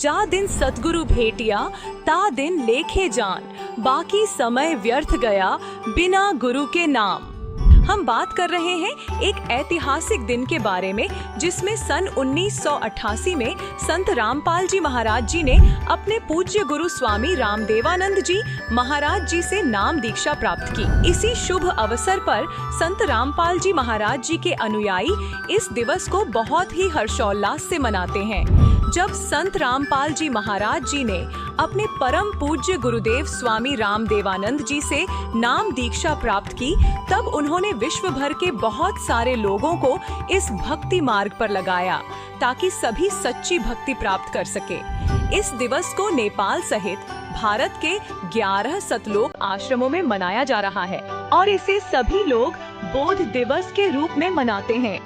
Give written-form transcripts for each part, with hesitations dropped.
जा दिन सतगुरु भेटिया ता दिन लेखे जान, बाकी समय व्यर्थ गया बिना गुरु के नाम। हम बात कर रहे हैं एक ऐतिहासिक दिन के बारे में, जिसमें सन 1988 में संत रामपाल जी महाराज जी ने अपने पूज्य गुरु स्वामी रामदेवानंद जी महाराज जी से नाम दीक्षा प्राप्त की। इसी शुभ अवसर पर संत रामपाल जी महाराज जी के अनुयायी इस दिवस को बहुत ही हर्षोल्लास से मनाते हैं। जब संत रामपाल जी महाराज जी ने अपने परम पूज्य गुरुदेव स्वामी रामदेवानंद जी से नाम दीक्षा प्राप्त की, तब उन्होंने विश्व भर के बहुत सारे लोगों को इस भक्ति मार्ग पर लगाया, ताकि सभी सच्ची भक्ति प्राप्त कर सके। इस दिवस को नेपाल सहित भारत के 11 सतलोक आश्रमों में मनाया जा रहा है और इसे सभी लोग बोध दिवस के रूप में मनाते हैं।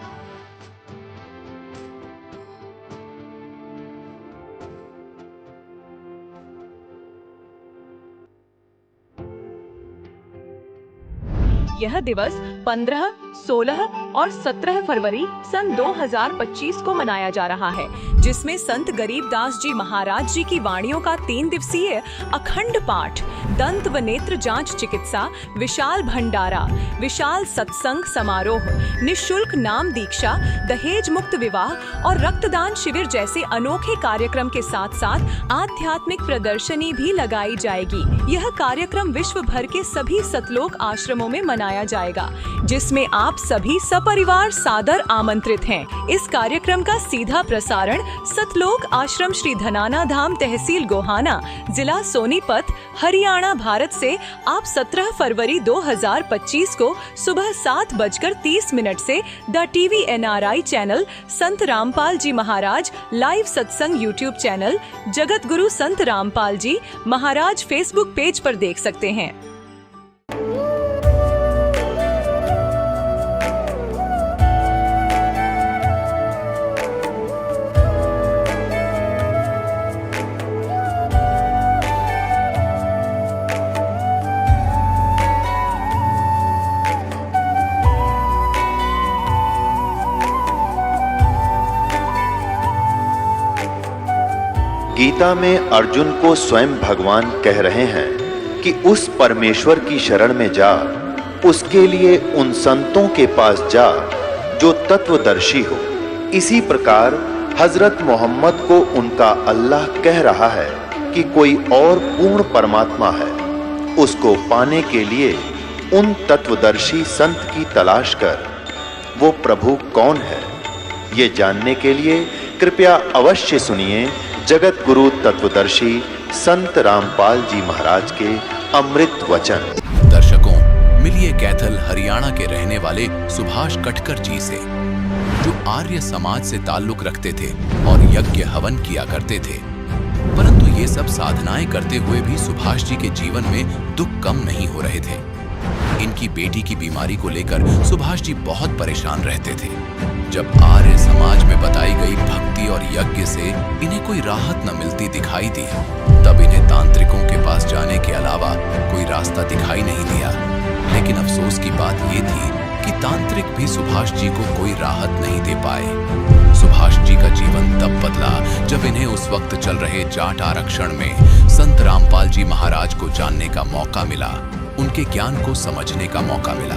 यह दिवस 15, 16 और 17 फरवरी सन 2025 को मनाया जा रहा है, जिसमें संत गरीबदास जी महाराज जी की वाणियों का 3 दिवसीय अखंड पाठ, दंत व नेत्र जांच चिकित्सा, विशाल भंडारा, विशाल सत्संग समारोह, निःशुल्क नाम दीक्षा, दहेज मुक्त विवाह और रक्तदान शिविर जैसे अनोखे कार्यक्रम के साथ साथ आध्यात्मिक प्रदर्शनी भी लगाई जाएगी। यह कार्यक्रम विश्व भर के सभी सतलोक आश्रमों में मनाया जाएगा, जिसमें आप सभी सपरिवार सादर आमंत्रित हैं। इस कार्यक्रम का सीधा प्रसारण सतलोक आश्रम श्री धनाना धाम, तहसील गोहाना, जिला सोनीपत, हरियाणा, भारत से आप 17 फरवरी 2025 को सुबह 7:30 से the TV NRI channel, Sant Rampal ji Maharaj live सत्संग यूट्यूब चैनल, जगत गुरु संत रामपाल जी महाराज फेसबुक पेज पर देख सकते हैं। गीता में अर्जुन को स्वयं भगवान कह रहे हैं कि उस परमेश्वर की शरण में जा, उसके लिए उन संतों के पास जा जो तत्वदर्शी हो। इसी प्रकार हजरत मोहम्मद को उनका अल्लाह कह रहा है कि कोई और पूर्ण परमात्मा है, उसको पाने के लिए उन तत्वदर्शी संत की तलाश कर। वो प्रभु कौन है, ये जानने के लिए कृपया अवश्य सुनिए जगत गुरु तत्वदर्शी संत रामपाल जी महाराज के अमृत वचन। दर्शकों, मिलिए कैथल हरियाणा के रहने वाले सुभाष कटकर जी से, जो आर्य समाज से ताल्लुक रखते थे और यज्ञ हवन किया करते थे। परंतु ये सब साधनाएं करते हुए भी सुभाष जी के जीवन में दुख कम नहीं हो रहे थे। इनकी बेटी की बीमारी को लेकर सुभाष जी बहुत परेशान रहते थे। जब आर्य समाज में बताई गई भक्ति और यज्ञ से इन्हें कोई राहत न मिलती दिखाई दी, तब इन्हें तांत्रिकों के पास जाने के अलावा कोई रास्ता दिखाई नहीं दिया। लेकिन अफसोस की बात ये थी कि तांत्रिक भी सुभाष जी को कोई राहत नहीं दे पाए। सुभाष जी का जीवन तब बदला जब इन्हें उस वक्त चल रहे जाट आरक्षण में संत रामपाल जी महाराज को जानने का मौका मिला, उनके ज्ञान को समझने का मौका मिला।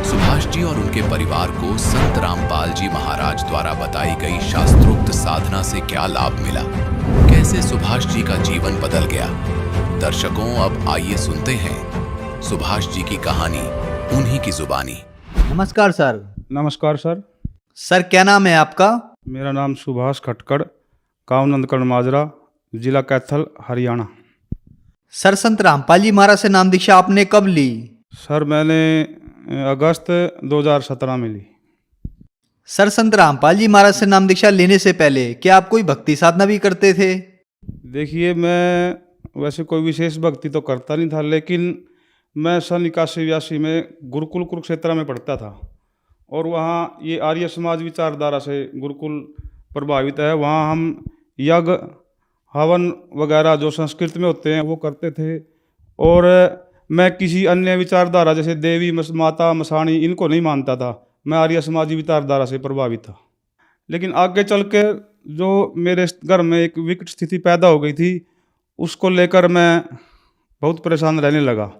सुभाष जी और उनके परिवार को संत रामपाल जी महाराज द्वारा बताई गई शास्त्रोक्त साधना से क्या लाभ मिला, कैसे सुभाष जी का जीवन बदल गया। दर्शकों, अब आइए सुनते हैं सुभाष जी की कहानी उन्हीं की जुबानी। नमस्कार सर। नमस्कार सर। सर क्या नाम है आपका? मेरा नाम सुभाष खटकड़, गाँव नंदगढ़ माजरा, जिला कैथल, हरियाणा। सर, संत रामपाल जी महाराज से नाम दीक्षा आपने कब ली? सर मैंने अगस्त 2017 में ली। सर, संत रामपाल जी महाराज से नाम दीक्षा लेने से पहले क्या आप कोई भक्ति साधना भी करते थे? देखिए, मैं वैसे कोई विशेष भक्ति तो करता नहीं था, लेकिन मैं सन 81-82 में गुरुकुल कुरुक्षेत्र में पढ़ता था और वहाँ ये आर्य समाज विचारधारा से गुरुकुल प्रभावित है। वहाँ हम यज्ञ हवन वगैरह जो संस्कृत में होते हैं वो करते थे, और मैं किसी अन्य विचारधारा जैसे देवी माता मसाणी इनको नहीं मानता था। मैं आर्य समाजी विचारधारा से प्रभावित था। लेकिन आगे चल के जो मेरे घर में एक विकट स्थिति पैदा हो गई थी, उसको लेकर मैं बहुत परेशान रहने लगा।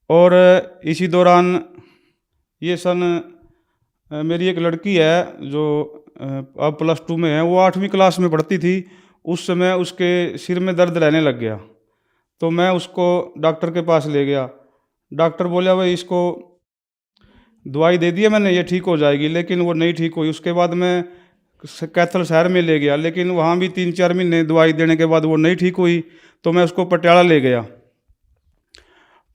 और इसी दौरान ये सन मेरी एक लड़की है जो अब +2 में है, वो 8वीं क्लास में पढ़ती थी। उस समय उसके सिर में दर्द रहने लग गया, तो मैं उसको डॉक्टर के पास ले गया। डॉक्टर बोला भाई इसको दवाई दे दी है मैंने, ये ठीक हो जाएगी, लेकिन वो नहीं ठीक हुई। उसके बाद मैं कैथल शहर में ले गया, लेकिन वहाँ भी 3-4 महीने दवाई देने के बाद वो नहीं ठीक हुई, तो मैं उसको पटियाला ले गया।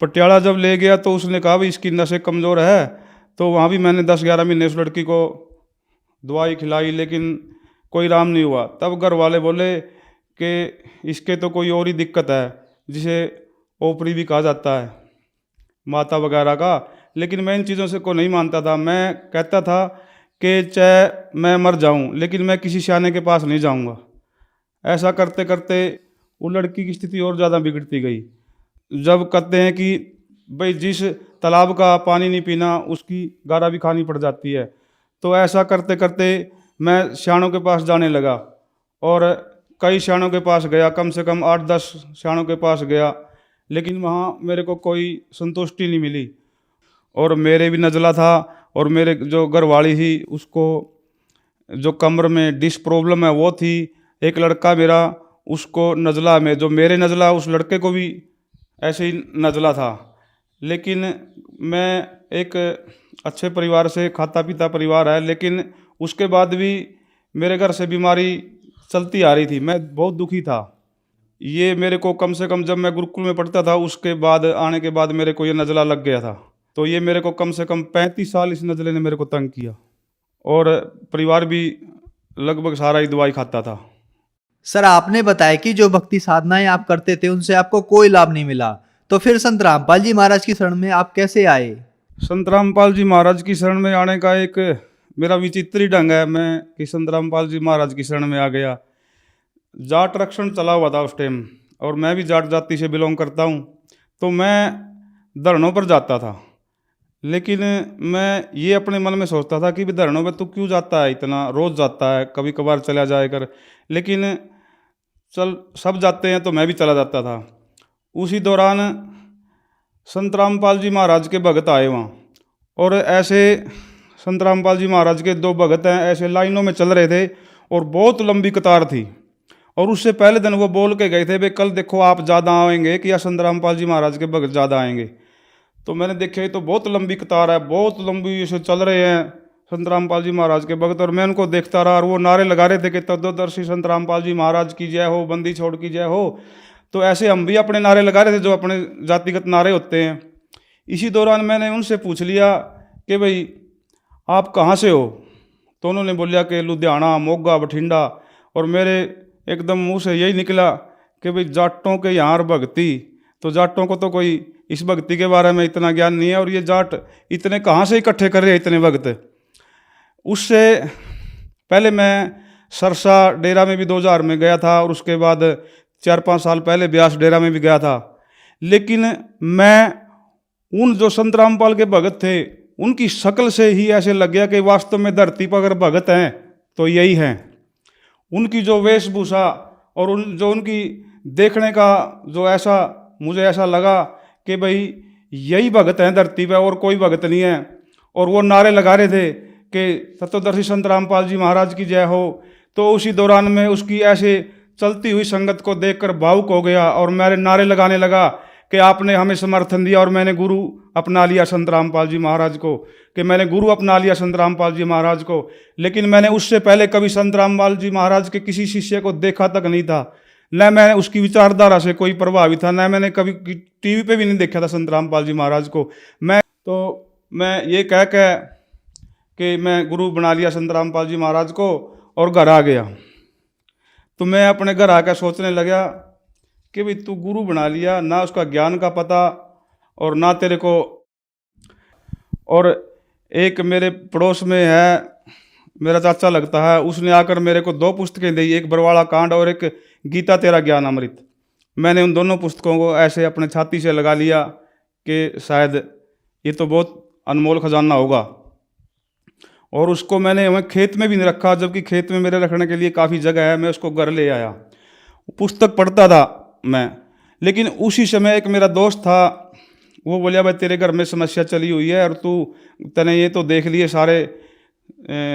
पटियाला जब ले गया तो उसने कहा भाई इसकी नसें कमज़ोर है, तो वहाँ भी मैंने 10-11 महीने उस लड़की को दवाई खिलाई, लेकिन कोई आराम नहीं हुआ। तब घर वाले बोले कि इसके तो कोई और ही दिक्कत है, जिसे ओपरी भी कहा जाता है, माता वगैरह का। लेकिन मैं इन चीज़ों से को नहीं मानता था। मैं कहता था कि चाहे मैं मर जाऊं, लेकिन मैं किसी सियाने के पास नहीं जाऊंगा। ऐसा करते करते वो लड़की की स्थिति और ज़्यादा बिगड़ती गई। जब कहते हैं कि भाई जिस तालाब का पानी नहीं पीना उसकी गारा भी खानी पड़ जाती है, तो ऐसा करते करते मैं सियानों के पास जाने लगा और कई सियानों के पास गया, कम से कम 8-10 सियानों के पास गया, लेकिन वहाँ मेरे को कोई संतुष्टि नहीं मिली। और मेरे भी नज़ला था, और मेरे जो घरवाली थी उसको जो कमर में डिस्क प्रॉब्लम है वो थी। एक लड़का मेरा, उसको नज़ला में जो मेरे नज़ला, उस लड़के को भी ऐसे ही नज़ला था। लेकिन मैं एक अच्छे परिवार से, खाता पीता परिवार है, लेकिन उसके बाद भी मेरे घर से बीमारी चलती आ रही थी। मैं बहुत दुखी था। ये मेरे को कम से कम जब मैं गुरुकुल में पढ़ता था उसके बाद आने के बाद मेरे को ये नज़ला लग गया था। तो ये मेरे को कम से कम 35 साल इस नज़ले ने मेरे को तंग किया, और परिवार भी लगभग सारा ही दवाई खाता था। सर, आपने बताया कि जो भक्ति साधनाएं आप करते थे उनसे आपको कोई लाभ नहीं मिला, तो फिर संत रामपाल जी महाराज की शरण में आप कैसे आए? संत रामपाल जी महाराज की शरण में आने का एक मेरा विचित्र ही ढंग है। मैं कि संत रामपाल जी महाराज की शरण में आ गया। जाट रक्षण चला हुआ था उस टाइम, और मैं भी जाट जाति से बिलोंग करता हूँ, तो मैं धरनों पर जाता था। लेकिन मैं ये अपने मन में सोचता था कि भी धरनों पे तू क्यों जाता है, इतना रोज़ जाता है, कभी कभार चला जाए कर। लेकिन चल सब जाते हैं तो मैं भी चला जाता था। उसी दौरान संत रामपाल जी महाराज के भगत आए वहाँ, और ऐसे संत रामपाल जी महाराज के 2 भगत हैं, ऐसे लाइनों में चल रहे थे और बहुत लंबी कतार थी। और उससे पहले दिन वो बोल के गए थे भाई कल देखो आप ज़्यादा आएंगे कि या संत रामपाल जी महाराज के भगत ज़्यादा आएंगे। तो मैंने देखा ये तो बहुत लंबी कतार है, बहुत लंबी ऐसे चल रहे हैं संत रामपाल जी महाराज के भगत। और मैं उनको देखता रहा, और वो नारे लगा रहे थे कि तत्वदर्शी संत रामपाल जी महाराज की जय हो, बंदी छोड़ की जय हो। तो ऐसे हम भी अपने नारे लगा रहे थे, जो अपने जातिगत नारे होते हैं। इसी दौरान मैंने उनसे पूछ लिया कि भाई आप कहाँ से हो? तो उन्होंने बोलिया कि लुधियाना, मोगा, बठिंडा। और मेरे एकदम मुंह से यही निकला कि भाई जाटों के यहाँ भक्ति, तो जाटों को तो कोई इस भक्ति के बारे में इतना ज्ञान नहीं है, और ये जाट इतने कहाँ से इकट्ठे कर रहे हैं इतने भक्त। उससे पहले मैं सरसा डेरा में भी 2000 में गया था, और उसके बाद 4-5 साल पहले ब्यास डेरा में भी गया था। लेकिन मैं उन जो संत रामपाल के भगत थे उनकी शक्ल से ही ऐसे लग गया कि वास्तव में धरती पर अगर भगत हैं तो यही हैं। उनकी जो वेशभूषा और जो उनकी देखने का जो ऐसा मुझे ऐसा लगा कि भाई यही भगत हैं धरती पे, और कोई भगत नहीं है। और वो नारे लगा रहे थे कि तत्वदर्शी संत रामपाल जी महाराज की जय हो। तो उसी दौरान में उसकी ऐसे चलती हुई संगत को देखकर भावुक हो गया, और मेरे नारे लगाने लगा कि आपने हमें समर्थन दिया, और मैंने गुरु अपना लिया संत रामपाल जी महाराज को, कि मैंने गुरु अपना लिया संत रामपाल जी महाराज को। लेकिन मैंने उससे पहले कभी संत रामपाल जी महाराज के किसी शिष्य को देखा तक नहीं था, न मैंने उसकी विचारधारा से कोई प्रभावित था, न मैंने कभी टीवी पे भी नहीं देखा था संत रामपाल जी महाराज को। मैं ये कह के कि मैं गुरु बना लिया संत रामपाल जी महाराज को, और घर आ गया। तो मैं अपने घर आकर सोचने लगा कि भाई तू गुरु बना लिया, ना उसका ज्ञान का पता और ना तेरे को। और एक मेरे पड़ोस में है, मेरा चाचा लगता है, उसने आकर मेरे को 2 पुस्तकें दी, एक बरवाड़ा कांड और एक गीता तेरा ज्ञान अमृत। मैंने उन दोनों पुस्तकों को ऐसे अपने छाती से लगा लिया कि शायद ये तो बहुत अनमोल खजाना होगा। और उसको मैं खेत में भी नहीं रखा, जबकि खेत में मेरे रखने के लिए काफ़ी जगह है। मैं उसको घर ले आया, पुस्तक पढ़ता था मैं। लेकिन उसी समय एक मेरा दोस्त था, वो बोलिया भाई तेरे घर में समस्या चली हुई है और तने ये तो देख लिए सारे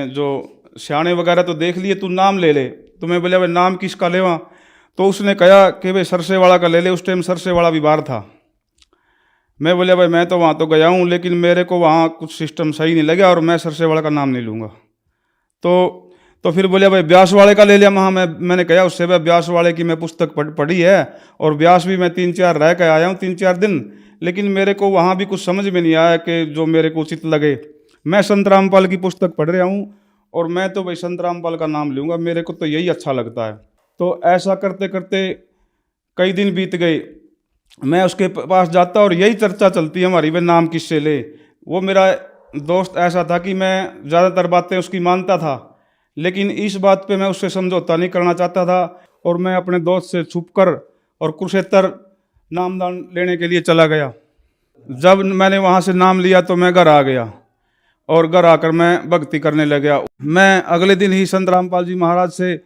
जो सियाने वगैरह तो देख लिए, तू नाम ले ले। तो मैं बोलिया भाई नाम किसका लेवा? तो उसने कहा कि भाई सरसेवाड़ा का ले ले। उस टाइम सरसेवाड़ा बीमार था। मैं बोलिया भाई मैं तो वहाँ तो गया हूँ, लेकिन मेरे को वहाँ कुछ सिस्टम सही नहीं लगा और मैं सरसेवाड़ा का नाम नहीं लूँगा। तो फिर बोलिया भाई ब्यास वाले का ले लिया। मैंने कहा उससे भाई ब्यास वाले की मैं पुस्तक पढ़ी है और ब्यास भी मैं 3-4 रह के आया हूँ 3-4 दिन, लेकिन मेरे को वहाँ भी कुछ समझ में नहीं आया कि जो मेरे को उचित लगे। मैं संत रामपाल की पुस्तक पढ़ रहा हूँ और मैं तो भाई संत रामपाल का नाम लूँगा, मेरे को तो यही अच्छा लगता है। तो ऐसा करते करते कई दिन बीत गए, मैं उसके पास जाता और यही चर्चा चलती है हमारी, भाई नाम किससे ले। वो मेरा दोस्त ऐसा था कि मैं ज़्यादातर बातें उसकी मानता था, लेकिन इस बात पे मैं उससे समझौता नहीं करना चाहता था और मैं अपने दोस्त से छुपकर और कुरुक्षेत्र नामदान लेने के लिए चला गया। जब मैंने वहाँ से नाम लिया तो मैं घर आ गया और घर आकर मैं भक्ति करने लग गया। मैं अगले दिन ही संत रामपाल जी महाराज से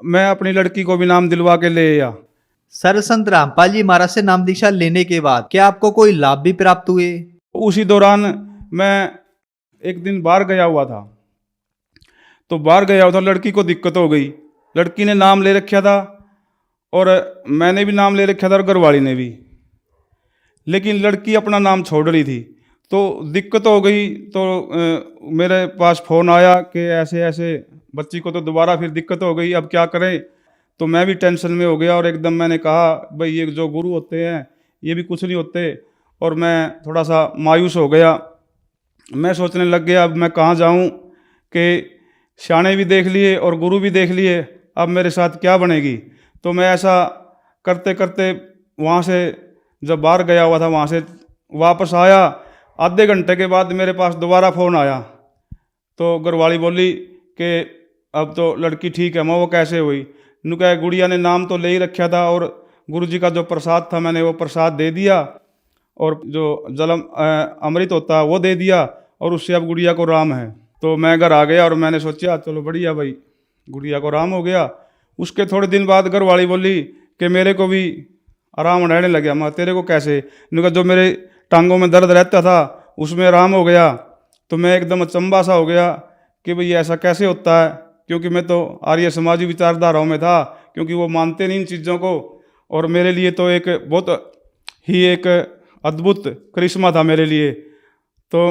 मैं अपनी लड़की को भी नाम दिलवा के ले आया। सर, संत रामपाल जी महाराज से नाम दीक्षा लेने के बाद क्या आपको कोई लाभ भी प्राप्त हुए? उसी दौरान मैं एक दिन बाहर गया हुआ था, तो बाहर गया हुआ था, लड़की को दिक्कत हो गई। लड़की ने नाम ले रखा था और मैंने भी नाम ले रखा था और घरवाली ने भी, लेकिन लड़की अपना नाम छोड़ रही थी। तो दिक्कत हो गई। तो मेरे पास फ़ोन आया कि ऐसे ऐसे बच्ची को तो दोबारा फिर दिक्कत हो गई, अब क्या करें? तो मैं भी टेंशन में हो गया और एकदम मैंने कहा भाई ये जो गुरु होते हैं ये भी कुछ नहीं होते, और मैं थोड़ा सा मायूस हो गया। मैं सोचने लग गया अब मैं कहाँ जाऊँ कि सियाने भी देख लिए और गुरु भी देख लिए, अब मेरे साथ क्या बनेगी? तो मैं ऐसा करते करते वहाँ से जब बाहर गया हुआ था वहाँ से वापस आया, आधे घंटे के बाद मेरे पास दोबारा फ़ोन आया। तो घरवाली बोली कि अब तो लड़की ठीक है। मैं वो कैसे हुई? नु कहा गुड़िया ने नाम तो ले ही रखा था और गुरुजी का जो प्रसाद था मैंने वो प्रसाद दे दिया और जो जलम अमृत होता है वो दे दिया और उससे अब गुड़िया को राम है। तो मैं घर आ गया और मैंने सोचा चलो बढ़िया भाई गुड़िया को राम हो गया। उसके थोड़े दिन बाद घरवाली बोली कि मेरे को भी आराम रहने लग गया। मैं तेरे को कैसे? उनका जो मेरे टांगों में दर्द रहता था उसमें आराम हो गया। तो मैं एकदम अचंबा सा हो गया कि भाई ऐसा कैसे होता है, क्योंकि मैं तो आर्य समाजी विचारधाराओं में था, क्योंकि वो मानते नहीं इन चीज़ों को। और मेरे लिए तो एक बहुत ही एक अद्भुत करिश्मा था मेरे लिए। तो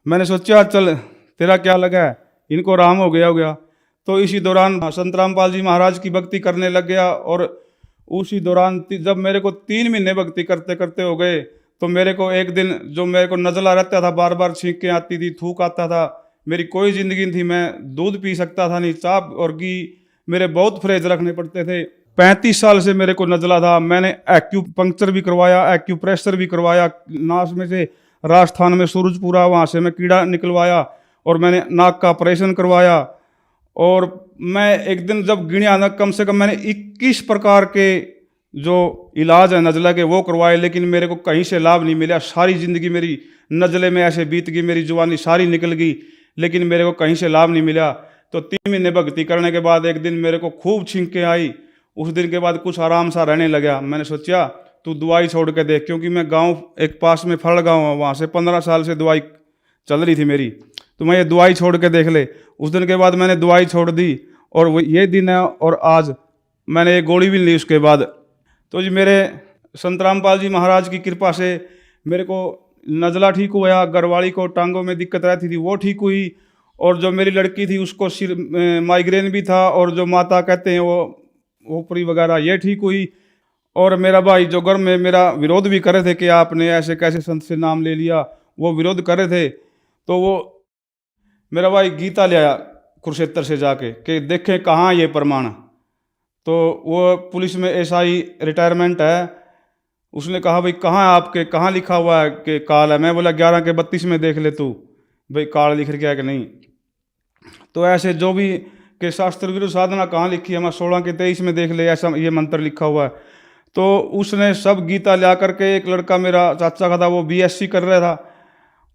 मैंने सोचा चल तेरा क्या लगा है, इनको राम हो गया। तो इसी दौरान संत रामपाल जी महाराज की भक्ति करने लग गया और उसी दौरान जब मेरे को 3 महीने भक्ति करते करते हो गए तो मेरे को एक दिन जो मेरे को नज़ला रहता था, बार बार छींकें आती थी, थूक आता था, मेरी कोई ज़िंदगी नहीं थी। मैं दूध पी सकता था नहीं, चाप और घी मेरे बहुत फ्रेज रखने पड़ते थे। 35 साल से मेरे को नज़ला था। मैंने एक्यूपंक्चर भी करवाया, एक्यूप्रेशर भी करवाया, नाक में से राजस्थान में सूरजपुरा वहाँ से मैं कीड़ा निकलवाया और मैंने नाक का ऑपरेशन करवाया। और मैं एक दिन जब गिना ना कम से कम मैंने 21 प्रकार के जो इलाज है नज़ला के वो करवाए, लेकिन मेरे को कहीं से लाभ नहीं मिला। सारी ज़िंदगी मेरी नज़ले में ऐसे बीत गई, मेरी जवानी सारी निकल गई, लेकिन मेरे को कहीं से लाभ नहीं मिला। तो 3 महीने भक्ति करने के बाद एक दिन मेरे को खूब छींकें आई। उस दिन के बाद कुछ आराम सा रहने लगा। मैंने सोचा तू दवाई छोड़ के देख, क्योंकि मैं गांव एक पास में फल गाँव है, वहाँ से 15 साल से दवाई चल रही थी मेरी, तो मैं ये दवाई छोड़ के देख ले। उस दिन के बाद मैंने दवाई छोड़ दी और वो ये दिन है और आज मैंने एक गोली भी ली उसके बाद। तो जी मेरे संत रामपाल जी महाराज की कृपा से मेरे को नज़ला ठीक हुआ, घरवाली को टांगों में दिक्कत रहती थी वो ठीक हुई, और जो मेरी लड़की थी उसको सिर माइग्रेन भी था, और जो माता कहते हैं वो ऊपरी वगैरह ये ठीक हुई। और मेरा भाई जो घर में मेरा विरोध भी कर रहे थे कि आपने ऐसे कैसे संत से नाम ले लिया, वो विरोध कर रहे थे, तो वो मेरा भाई गीता ले आया कुरुक्षेत्र से जाके कि देखें कहाँ ये प्रमाण। तो वो पुलिस में एसआई रिटायरमेंट है, उसने कहा भाई कहाँ आपके कहाँ लिखा हुआ है कि काल है? मैं बोला 11 के 32 में देख ले तू भाई काल लिख रखा है कि नहीं। तो ऐसे जो भी कि शास्त्र विरुद्ध साधना कहाँ लिखी है, मैं 16 के 23 में देख ले, ऐसा ये मंत्र लिखा हुआ है। तो उसने सब गीता ला करके, एक लड़का मेरा चाचा का था वो बीएससी कर रहा था,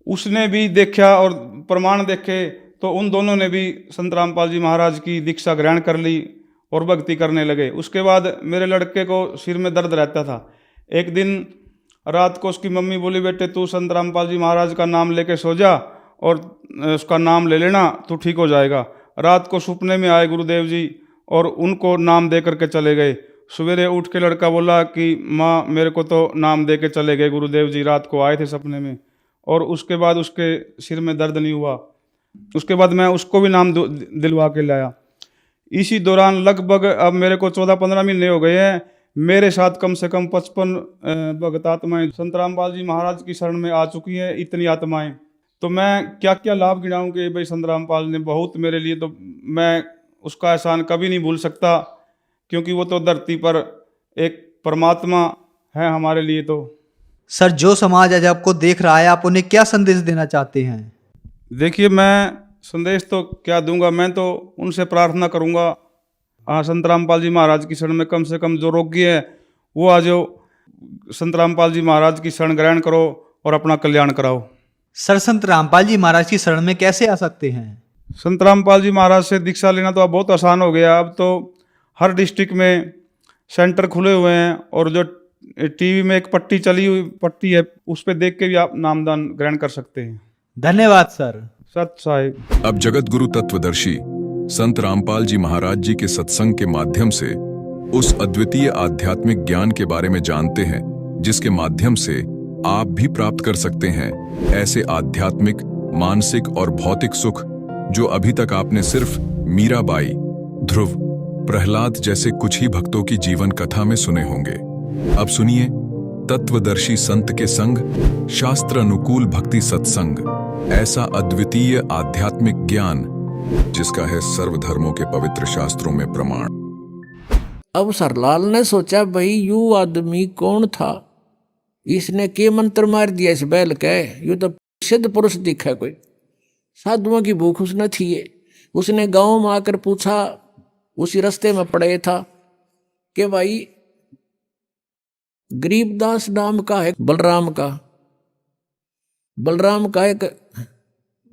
उसने भी देखा और प्रमाण देखे, तो उन दोनों ने भी संत रामपाल जी महाराज की दीक्षा ग्रहण कर ली और भक्ति करने लगे। उसके बाद मेरे लड़के को सिर में दर्द रहता था। एक दिन रात को उसकी मम्मी बोली, बेटे तू संत रामपाल जी महाराज का नाम लेके सो जा और उसका नाम ले लेना, तू ठीक हो जाएगा। रात को सपने में आए गुरुदेव जी और उनको नाम दे करके चले गए। सवेरे उठ के लड़का बोला कि माँ मेरे को तो नाम दे के चले गए गुरुदेव जी, रात को आए थे सपने में, और उसके बाद उसके सिर में दर्द नहीं हुआ। उसके बाद मैं उसको भी नाम दिलवा के लाया। इसी दौरान लगभग अब मेरे को 14-15 महीने हो गए हैं, मेरे साथ कम से कम 55 भगत आत्माएं संत रामपाल जी महाराज की शरण में आ चुकी हैं। इतनी आत्माएं, तो मैं क्या क्या लाभ गिनाऊं कि भाई संत रामपाल ने बहुत मेरे लिए, तो मैं उसका एहसान कभी नहीं भूल सकता, क्योंकि वो तो धरती पर एक परमात्मा है हमारे लिए। तो सर, जो समाज आज आपको देख रहा है, आप उन्हें क्या संदेश देना चाहते हैं? देखिए, मैं संदेश तो क्या दूंगा, मैं तो उनसे प्रार्थना करूंगा, हाँ संत रामपाल जी महाराज की शरण में कम से कम जो रोगी है वो आ जाओ, संत रामपाल जी महाराज की शरण ग्रहण करो और अपना कल्याण कराओ। सर, संत रामपाल जी महाराज की शरण में कैसे आ सकते हैं? संत रामपाल जी महाराज से दीक्षा लेना तो अब बहुत आसान हो गया। अब तो हर डिस्ट्रिक्ट में सेंटर खुले हुए हैं, और जो टीवी में एक पट्टी चली हुई पट्टी है, उस पर देख के भी आप नामदान ग्रहण कर सकते हैं। धन्यवाद सर। सत साहिब। अब जगत गुरु तत्वदर्शी संत रामपाल जी महाराज जी के सत्संग के माध्यम से उस अद्वितीय आध्यात्मिक ज्ञान के बारे में जानते हैं, जिसके माध्यम से आप भी प्राप्त कर सकते हैं ऐसे आध्यात्मिक, मानसिक और भौतिक सुख जो अभी तक आपने सिर्फ मीराबाई, ध्रुव, प्रहलाद जैसे कुछ ही भक्तों की जीवन कथा में सुने होंगे। अब सुनिए तत्वदर्शी संत के संग शास्त्र अनुकूल भक्ति सत्संग, ऐसा अद्वितीय आध्यात्मिक ज्ञान जिसका है सर्वधर्मों के पवित्र शास्त्रों में प्रमाण। अब सरलाल ने सोचा, भाई यू आदमी कौन था, इसने के मंत्र मार दिया इस बैल के, यू तो सिद्ध पुरुष दिखा, कोई साधुओं की भूख उसने थी। उसने गांव में आकर पूछा, उसी रास्ते में पड़े था कि भाई गरीबदास नाम का है बलराम का एक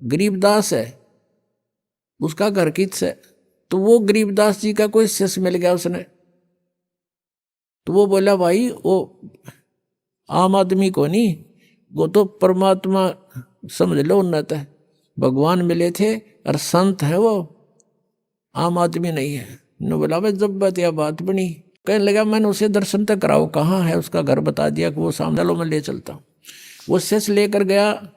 गरीबदास है, उसका घर किस है। तो वो गरीबदास जी का कोई शिष्य मिल गया उसने, तो वो बोला भाई वो आम आदमी को नहीं, वो तो परमात्मा समझ लो, उन्नत है, भगवान मिले थे और संत है, वो आम आदमी नहीं है। ने बोला भाई जब बात या बात बनी, कहने लगा मैंने उसे दर्शन तक कराओ, कहाँ है उसका घर बता दिया कि वो सामने लो, मैं ले चलता हूँ। वो शिष्य लेकर गया,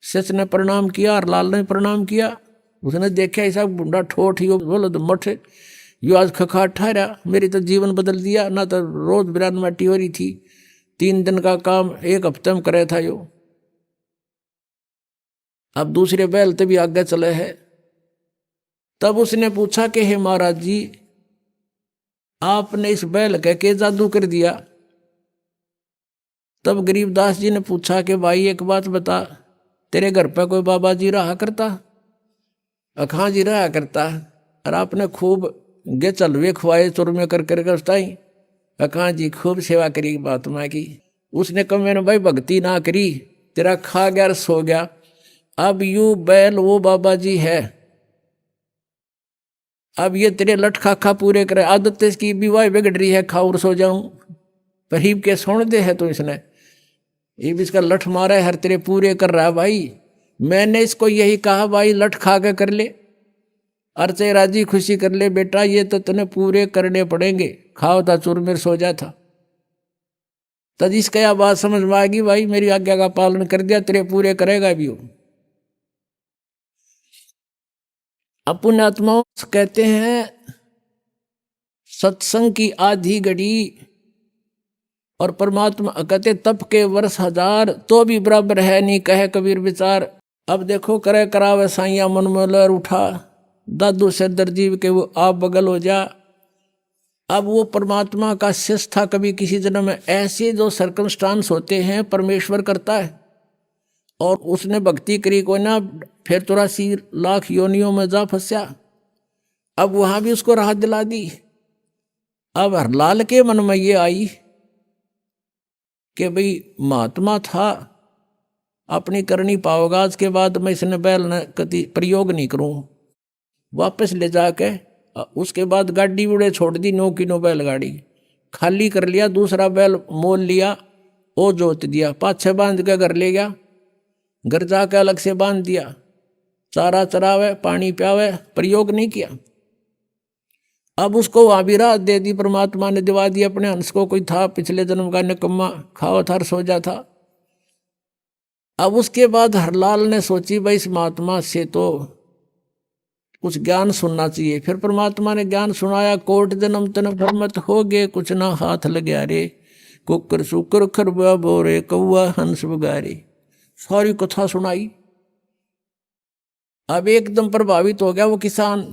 शिष्य ने प्रणाम किया और लाल ने प्रणाम किया। उसने देखा ऐसा बुढ़ा ठोठ ही बोलो तो मठ यो आज खखाट ठहरा, मेरी तो जीवन बदल दिया ना, तो रोज बिरान माटी हो रही थी, 3 दिन का काम 1 हफ्ते में करे था यो, अब दूसरे बैल तभी आगे चले है। तब उसने पूछा कि हे महाराज जी, आपने इस बैल के जादू कर दिया। तब गरीबदास जी ने पूछा कि भाई एक बात बता, तेरे घर पे कोई बाबा जी रहा करता? अखां जी रहा करता, और आपने खूब गे चलवे खुआए चुरमे कर करके उसताई अखां जी खूब सेवा करी महात्मा की। उसने कहा मैंने भाई भक्ति ना करी, तेरा खा गया और सो गया, अब यू बैल वो बाबा जी है, अब ये तेरे लठ खा पूरे करे, आदत इसकी विवाह बिगड़ रही है, खाऊर सो जाऊं, परीब के सोन दे है। तो इसने ये भी इसका लठ मारा है, हर तेरे पूरे कर रहा है। भाई मैंने इसको यही कहा भाई लठ खा के कर ले, अर्चे राजी खुशी कर ले बेटा, ये तो तने पूरे करने पड़ेंगे, खाओ था चूरमेर सो जा था। तब इसका यह बात समझ में आ गई, भाई मेरी आज्ञा का पालन कर दिया, तेरे पूरे करेगा भी वो। अपन आत्माओं कहते हैं सत्संग की आधी घड़ी और परमात्मा कहते तप के वर्ष 1000 तो भी बराबर है नहीं, कहे कबीर विचार। अब देखो करे करावे साइया मन में लहर उठा, दादू से दर्जीव के वो आप बगल हो जा। अब वो परमात्मा का शिष्य था कभी किसी जन्म में। ऐसे जो सर्कमस्टांस होते हैं परमेश्वर करता है, और उसने भक्ति करी कोई ना, फिर 84 लाख योनियों में जा फंसा। अब वहां भी उसको राहत दिला दी। अब हरलाल के मन में ये आई कि भाई महात्मा था अपनी करनी पाओगा, आज के बाद मैं इसने बैल न कति प्रयोग नहीं करूं। वापस ले जाके उसके बाद गाड़ी उड़े छोड़ दी, 9 किलो बैलगाड़ी खाली कर लिया, दूसरा बैल मोल लिया, वो जोत दिया, पाछे बांध के घर ले गया, घर जाके अलग से बांध दिया, चारा चरावे पानी पियावे, प्रयोग नहीं किया। अब उसको वहां भी राहत दे दी, परमात्मा ने दिवा दी अपने हंस को, कोई था पिछले जन्म का निकम्मा, खाओ था सो जा था। अब उसके बाद हरलाल ने सोची भाई इस महात्मा से तो कुछ ज्ञान सुनना चाहिए। फिर परमात्मा ने ज्ञान सुनाया, कोट जन्म तन भ्रमत हो गए, कुछ ना हाथ लगे रे, कुकर सुकर खरबा बोरे कौआ हंस बगारे, सारी कथा सुनाई। अब एकदम प्रभावित हो गया वो किसान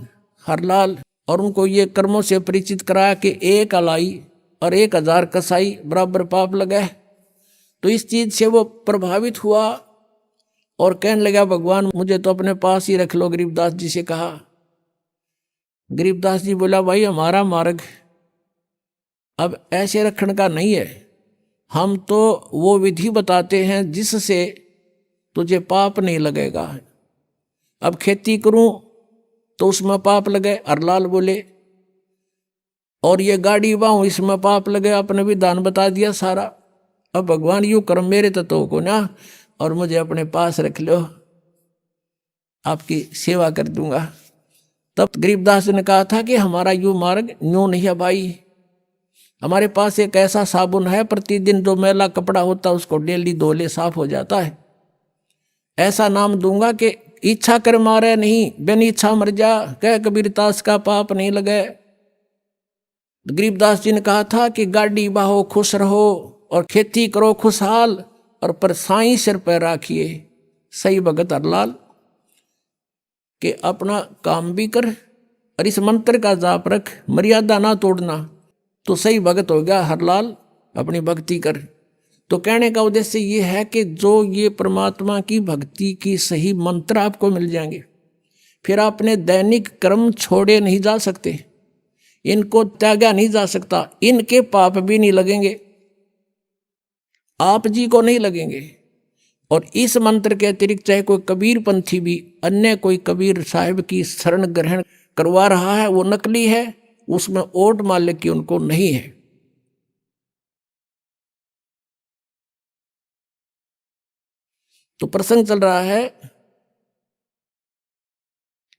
हरलाल, और उनको ये कर्मों से परिचित कराया कि 1 अलाई और 1000 कसाई बराबर पाप लगा। तो इस चीज से वो प्रभावित हुआ और कहने लगा भगवान मुझे तो अपने पास ही रख लो। गरीबदास जी से कहा। गरीबदास जी बोला भाई हमारा मार्ग अब ऐसे रखने का नहीं है, हम तो वो विधि बताते हैं जिससे तुझे पाप नहीं लगेगा। अब खेती करूं तो उसमें पाप लगे, हरलाल बोले, और ये गाड़ी बाहूं इसमें पाप लगे, आपने भी दान बता दिया सारा। अब भगवान यूं कर्म मेरे तत्वों को ना, और मुझे अपने पास रख लो, आपकी सेवा कर दूंगा। तब गरीबदास ने कहा था कि हमारा यूं मार्ग यूं नहीं है भाई, हमारे पास एक ऐसा साबुन है, प्रतिदिन जो मैला कपड़ा होता है उसको डेली धो ले, साफ हो जाता है। ऐसा नाम दूंगा कि इच्छा कर मारे नहीं, बिन इच्छा मर जा, कह कबीरदास का पाप नहीं लगे। गरीबदास जी ने कहा था कि गाड़ी बाहो खुश रहो और खेती करो खुशहाल, और पर साईं सिर पर राखिए। सही भगत हरलाल कि अपना काम भी कर और इस मंत्र का जाप रख, मर्यादा ना तोड़ना, तो सही भगत हो गया हरलाल, अपनी भक्ति कर। तो कहने का उद्देश्य ये है कि जो ये परमात्मा की भक्ति की सही मंत्र आपको मिल जाएंगे, फिर आपने दैनिक कर्म छोड़े नहीं जा सकते, इनको त्यागा नहीं जा सकता, इनके पाप भी नहीं लगेंगे, आप जी को नहीं लगेंगे। और इस मंत्र के अतिरिक्त चाहे कोई कबीर पंथी भी अन्य कोई कबीर साहिब की शरण ग्रहण करवा रहा है, वो नकली है, उसमें ओट मालिक की उनको नहीं है। तो प्रसंग चल रहा है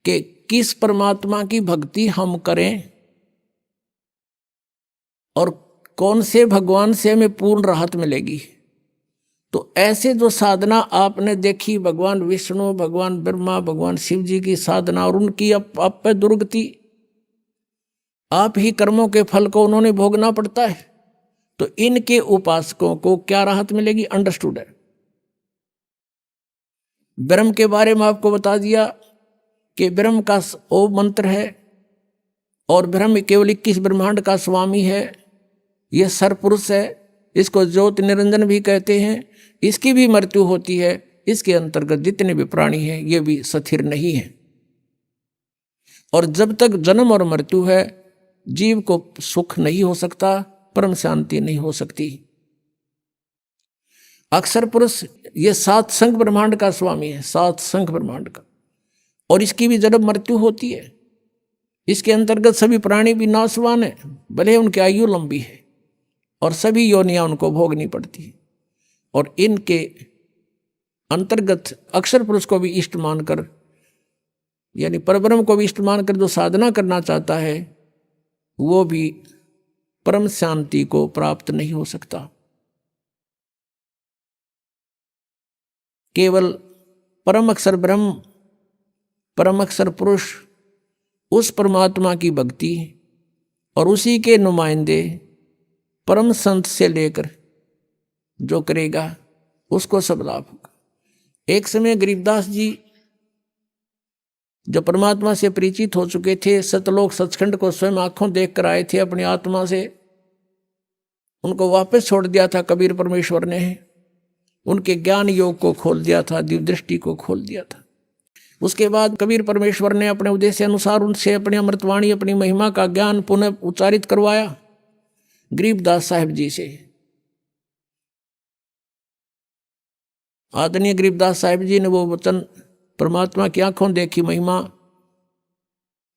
कि किस परमात्मा की भक्ति हम करें और कौन से भगवान से हमें पूर्ण राहत मिलेगी। तो ऐसे जो साधना आपने देखी, भगवान विष्णु, भगवान ब्रह्मा, भगवान शिव जी की साधना, और उनकी आप पे दुर्गति, आप ही कर्मों के फल को उन्होंने भोगना पड़ता है। तो इनके उपासकों को क्या राहत मिलेगी, अंडरस्टूड है। ब्रह्म के बारे में आपको बता दिया कि ब्रह्म का ओ मंत्र है, और ब्रह्म केवल 21 ब्रह्मांड का स्वामी है, यह सरपुरुष है, इसको ज्योति निरंजन भी कहते हैं। इसकी भी मृत्यु होती है, इसके अंतर्गत जितने भी प्राणी हैं ये भी स्थिर नहीं है। और जब तक जन्म और मृत्यु है जीव को सुख नहीं हो सकता, परम शांति नहीं हो सकती। अक्षर पुरुष ये 7 संघ ब्रह्मांड का स्वामी है, 7 संघ ब्रह्मांड का, और इसकी भी जन्म मृत्यु होती है। इसके अंतर्गत सभी प्राणी भी नाशवान है, भले उनकी आयु लंबी है, और सभी योनियां उनको भोगनी पड़ती है। और इनके अंतर्गत अक्षर पुरुष को भी इष्ट मानकर, यानी परब्रह्म को भी इष्ट मानकर जो साधना करना चाहता है वो भी परम शांति को प्राप्त नहीं हो सकता। केवल परम अक्षर ब्रह्म, परम अक्षर पुरुष, उस परमात्मा की भक्ति और उसी के नुमाइंदे परम संत से लेकर जो करेगा उसको सब लाभ होगा। एक समय गरीबदास जी जो परमात्मा से परिचित हो चुके थे, सतलोक सचखंड को स्वयं आंखों देख कर आए थे अपनी आत्मा से, उनको वापस छोड़ दिया था कबीर परमेश्वर ने, उनके ज्ञान योग को खोल दिया था, दिव्य दृष्टि को खोल दिया था। उसके बाद कबीर परमेश्वर ने अपने उद्देश्य अनुसार उनसे अपनी अमृतवाणी, अपनी महिमा का ज्ञान पुनः उच्चारित करवाया गरीबदास साहिब जी से। आदरणीय गरीबदास साहिब जी ने वो वचन परमात्मा की आंखों देखी महिमा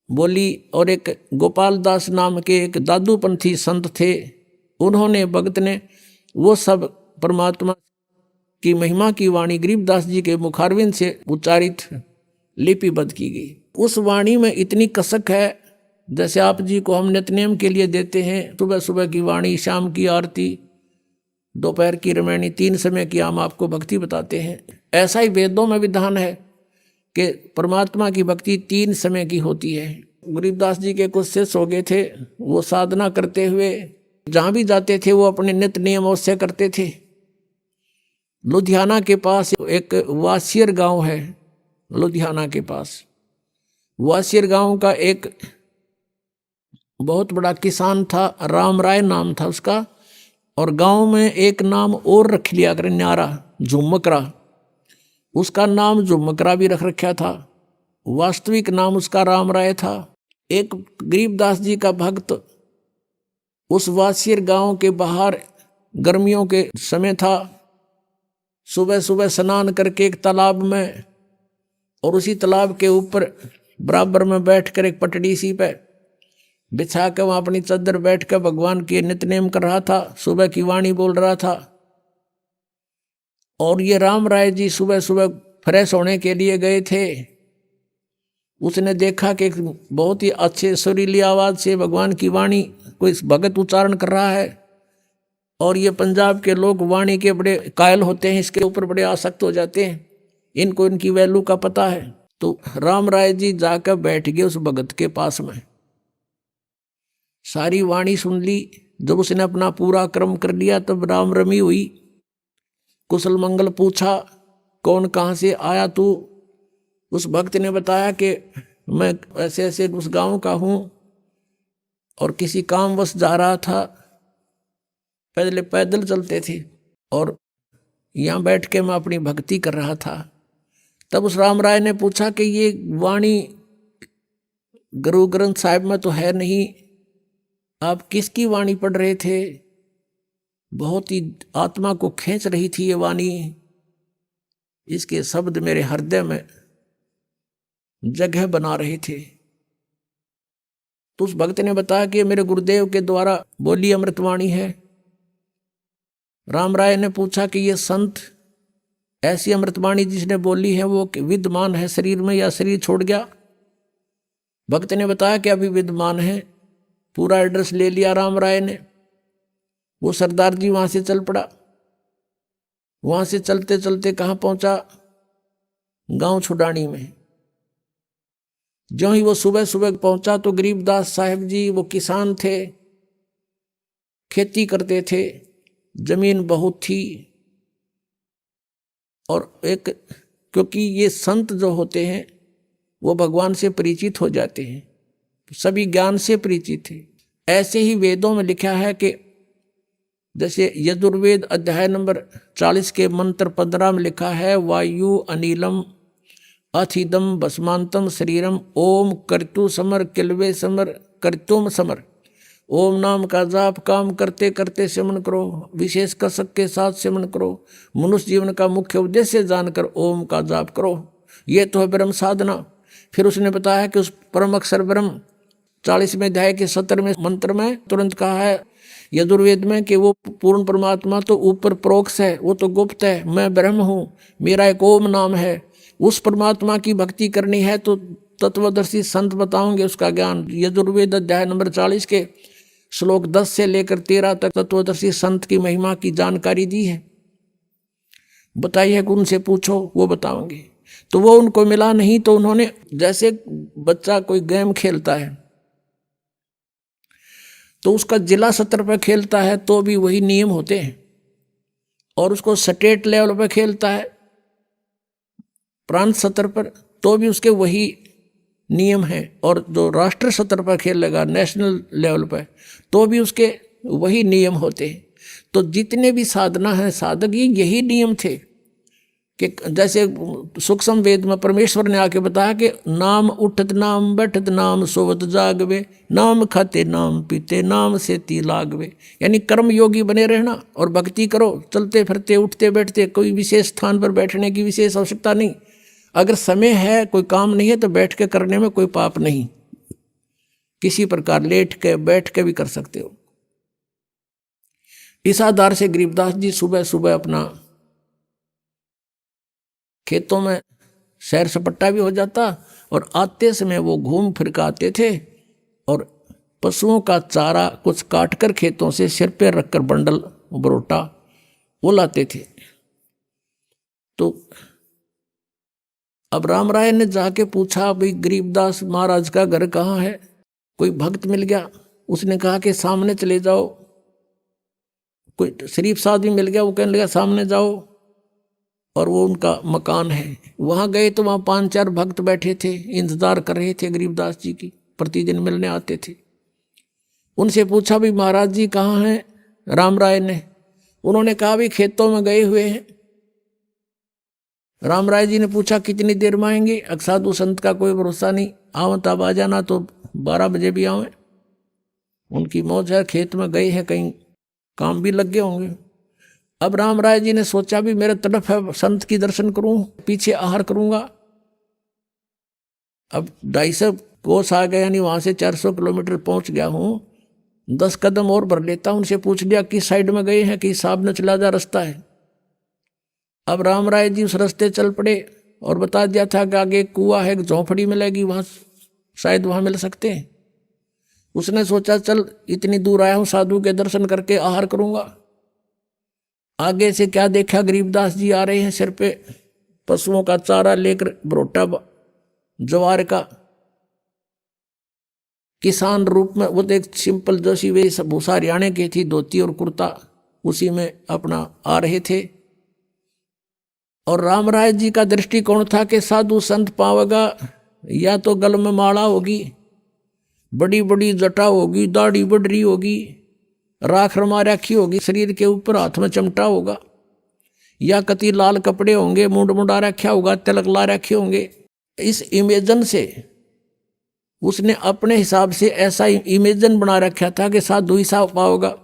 बोली। और एक गोपाल दास नाम के एक दादूपंथी संत थे, उन्होंने भगत ने वो सब परमात्मा की महिमा की वाणी गरीबदास जी के मुखारविंद से उच्चारित लिपिबद्ध की गई। उस वाणी में इतनी कसक है, जैसे आप जी को हम नित्यनेम के लिए देते हैं सुबह सुबह की वाणी, शाम की आरती, दोपहर की रामायणी, 3 समय की हम आपको भक्ति बताते हैं। ऐसा ही वेदों में विधान है कि परमात्मा की भक्ति 3 समय की होती है। गरीबदास जी के कुछ शिष्य हो गए थे, वो साधना करते हुए जहाँ भी जाते थे वो अपने नित्य नियम अवश्य करते थे। लुधियाना के पास एक वासियर गांव है, लुधियाना के पास वासियर गांव का एक बहुत बड़ा किसान था, राम राय नाम था उसका। और गांव में एक नाम और रख लिया कर, न्यारा, झुमकरा, उसका नाम झुमकरा भी रख रखा था। वास्तविक नाम उसका राम राय था। एक गरीबदास जी का भक्त उस वासियर गांव के बाहर गर्मियों के समय था, सुबह सुबह स्नान करके एक तालाब में, और उसी तालाब के ऊपर बराबर में बैठकर एक पटड़ी सी पे बिछा कर वहाँ अपनी चादर बैठ कर भगवान के नित्यनेम कर रहा था, सुबह की वाणी बोल रहा था। और ये राम राय जी सुबह सुबह फ्रेश होने के लिए गए थे। उसने देखा कि बहुत ही अच्छे सुरीली आवाज़ से भगवान की वाणी कोई भगत उच्चारण कर रहा है। और ये पंजाब के लोग वाणी के बड़े कायल होते हैं, इसके ऊपर बड़े आसक्त हो जाते हैं, इनको इनकी वैल्यू का पता है। तो राम राय जी जाकर बैठ गए उस भगत के पास में, सारी वाणी सुन ली। जब उसने अपना पूरा कर्म कर लिया तब राम रमी हुई, कुशल मंगल पूछा, कौन कहाँ से आया तू? उस भक्त ने बताया कि मैं ऐसे ऐसे उस गांव का हूँ और किसी कामवश जा रहा था, पहले पैदल चलते थे और यहाँ बैठ के मैं अपनी भक्ति कर रहा था। तब उस राम राय ने पूछा कि ये वाणी गुरु ग्रंथ साहिब में तो है नहीं, आप किसकी वाणी पढ़ रहे थे? बहुत ही आत्मा को खींच रही थी ये वाणी, इसके शब्द मेरे हृदय में जगह बना रहे थे। तो उस भक्त ने बताया कि मेरे गुरुदेव के द्वारा बोली अमृतवाणी है। राम राय ने पूछा कि ये संत ऐसी अमृतवाणी जिसने बोली है वो विद्यमान है शरीर में या शरीर छोड़ गया? भक्त ने बताया कि अभी विद्यमान है। पूरा एड्रेस ले लिया राम राय ने। वो सरदार जी वहां से चल पड़ा। वहां से चलते चलते कहाँ पहुंचा? गांव छुडानी में। जो ही वो सुबह सुबह पहुंचा तो गरीबदास साहिब जी, वो किसान थे, खेती करते थे, जमीन बहुत थी। और एक क्योंकि ये संत जो होते हैं वो भगवान से परिचित हो जाते हैं, सभी ज्ञान से परिचित थे। ऐसे ही वेदों में लिखा है कि जैसे यजुर्वेद अध्याय नंबर 40 के मंत्र 15 में लिखा है, वायु अनिलम अथिदम भस्मांतम शरीरम ओम कर्तु समर किलवे समर कर्तुम समर। ओम नाम का जाप काम करते करते सेवन करो, विशेष कसक के साथ सेवन करो, मनुष्य जीवन का मुख्य उद्देश्य जानकर ओम का जाप करो, ये तो है ब्रह्म साधना। फिर उसने बताया कि उस परम अक्षर ब्रह्म 40वें अध्याय के 17वें मंत्र में तुरंत कहा है यजुर्वेद में कि वो पूर्ण परमात्मा तो ऊपर प्रोक्ष है, वो तो गुप्त है, मैं ब्रह्म हूँ, मेरा एक ओम नाम है। उस परमात्मा की भक्ति करनी है तो तत्वदर्शी संत बताओगे उसका ज्ञान। यजुर्वेद अध्याय नंबर 40 के श्लोक 10 से लेकर 13 तक तत्वदर्शी संत की महिमा की जानकारी दी है। बताइए कि उनसे पूछो, वो बताओगे। तो वो उनको मिला नहीं, तो उन्होंने, जैसे बच्चा कोई गेम खेलता है तो उसका जिला स्तर पर खेलता है तो भी वही नियम होते हैं, और उसको स्टेट लेवल पर खेलता है प्रांत स्तर पर तो भी उसके वही नियम है, और जो राष्ट्र स्तर पर खेलेगा नेशनल लेवल पर तो भी उसके वही नियम होते हैं। तो जितने भी साधना है साधक यही नियम थे कि जैसे सूक्ष्म वेद में परमेश्वर ने आके बताया कि नाम उठत नाम बैठत नाम सोवत जागवे, नाम खाते नाम पीते नाम से ती लागवे। यानी कर्म योगी बने रहना और भक्ति करो, चलते फिरते उठते बैठते, कोई विशेष स्थान पर बैठने की विशेष आवश्यकता नहीं। अगर समय है, कोई काम नहीं है, तो बैठ के करने में कोई पाप नहीं, किसी प्रकार लेट के बैठ के भी कर सकते हो। इस आधार से गरीबदास जी सुबह सुबह अपना खेतों में सैर सपट्टा भी हो जाता और आते समय वो घूम फिर के आते थे और पशुओं का चारा कुछ काट कर खेतों से सिर पे रखकर बंडल बरोटा वो लाते थे। तो अब राम राय ने जाके पूछा, भाई गरीबदास महाराज का घर कहाँ है? कोई भक्त मिल गया, उसने कहा कि सामने चले जाओ। कोई शरीफ साहब भी मिल गया, वो कहने लगा सामने जाओ और वो उनका मकान है। वहाँ गए तो वहाँ 5-4 भक्त बैठे थे, इंतजार कर रहे थे गरीबदास जी की, प्रतिदिन मिलने आते थे। उनसे पूछा भी महाराज जी कहाँ हैं राम राय ने? उन्होंने कहा भी खेतों में गए हुए हैं। राम राय जी ने पूछा कितनी देर में आएंगे? साधु संत का कोई भरोसा नहीं, आओ तब आ जाना, तो 12 बजे भी आवे। उनकी मौज है, खेत में गए हैं, कहीं काम भी लग गए होंगे। अब राम राय जी ने सोचा भी मेरे तरफ है, संत की दर्शन करूं, पीछे आहार करूंगा। अब 250 कोस आ गए, यानी वहां से 400 किलोमीटर पहुंच गया हूं। 10 कदम और भर लेता। उनसे पूछ लिया किस साइड में गए हैं, कि साहब ने चला जा रास्ता है। अब राम राय जी उस रास्ते चल पड़े और बता दिया था कि आगे एक कुआं है, झोंपड़ी मिलेगी, वहां शायद वहां मिल सकते हैं। उसने सोचा चल इतनी दूर आया हूं, साधु के दर्शन करके आहार करूंगा। आगे से क्या देखा, गरीबदास जी आ रहे हैं, सिर पे पशुओं का चारा लेकर, बरोटा जवार का, किसान रूप में। वो एक सिंपल जैसी वे भूसा हरियाणे की थी, धोती और कुर्ता, उसी में अपना आ रहे थे। और राम राय जी का दृष्टिकोण था कि साधु संत पावेगा, या तो गल में माला होगी, बड़ी बड़ी जटा होगी, दाढ़ी बढ़ होगी, राख रमा रखी होगी, शरीर के ऊपर हाथ में चमटा होगा, या कति लाल कपड़े होंगे, मुंड मुंडा रखा होगा, तिलक ला रखे होंगे। इस इमेजन से उसने अपने हिसाब से ऐसा इमेजन बना रखा था कि साधु ही साफ पाओगा।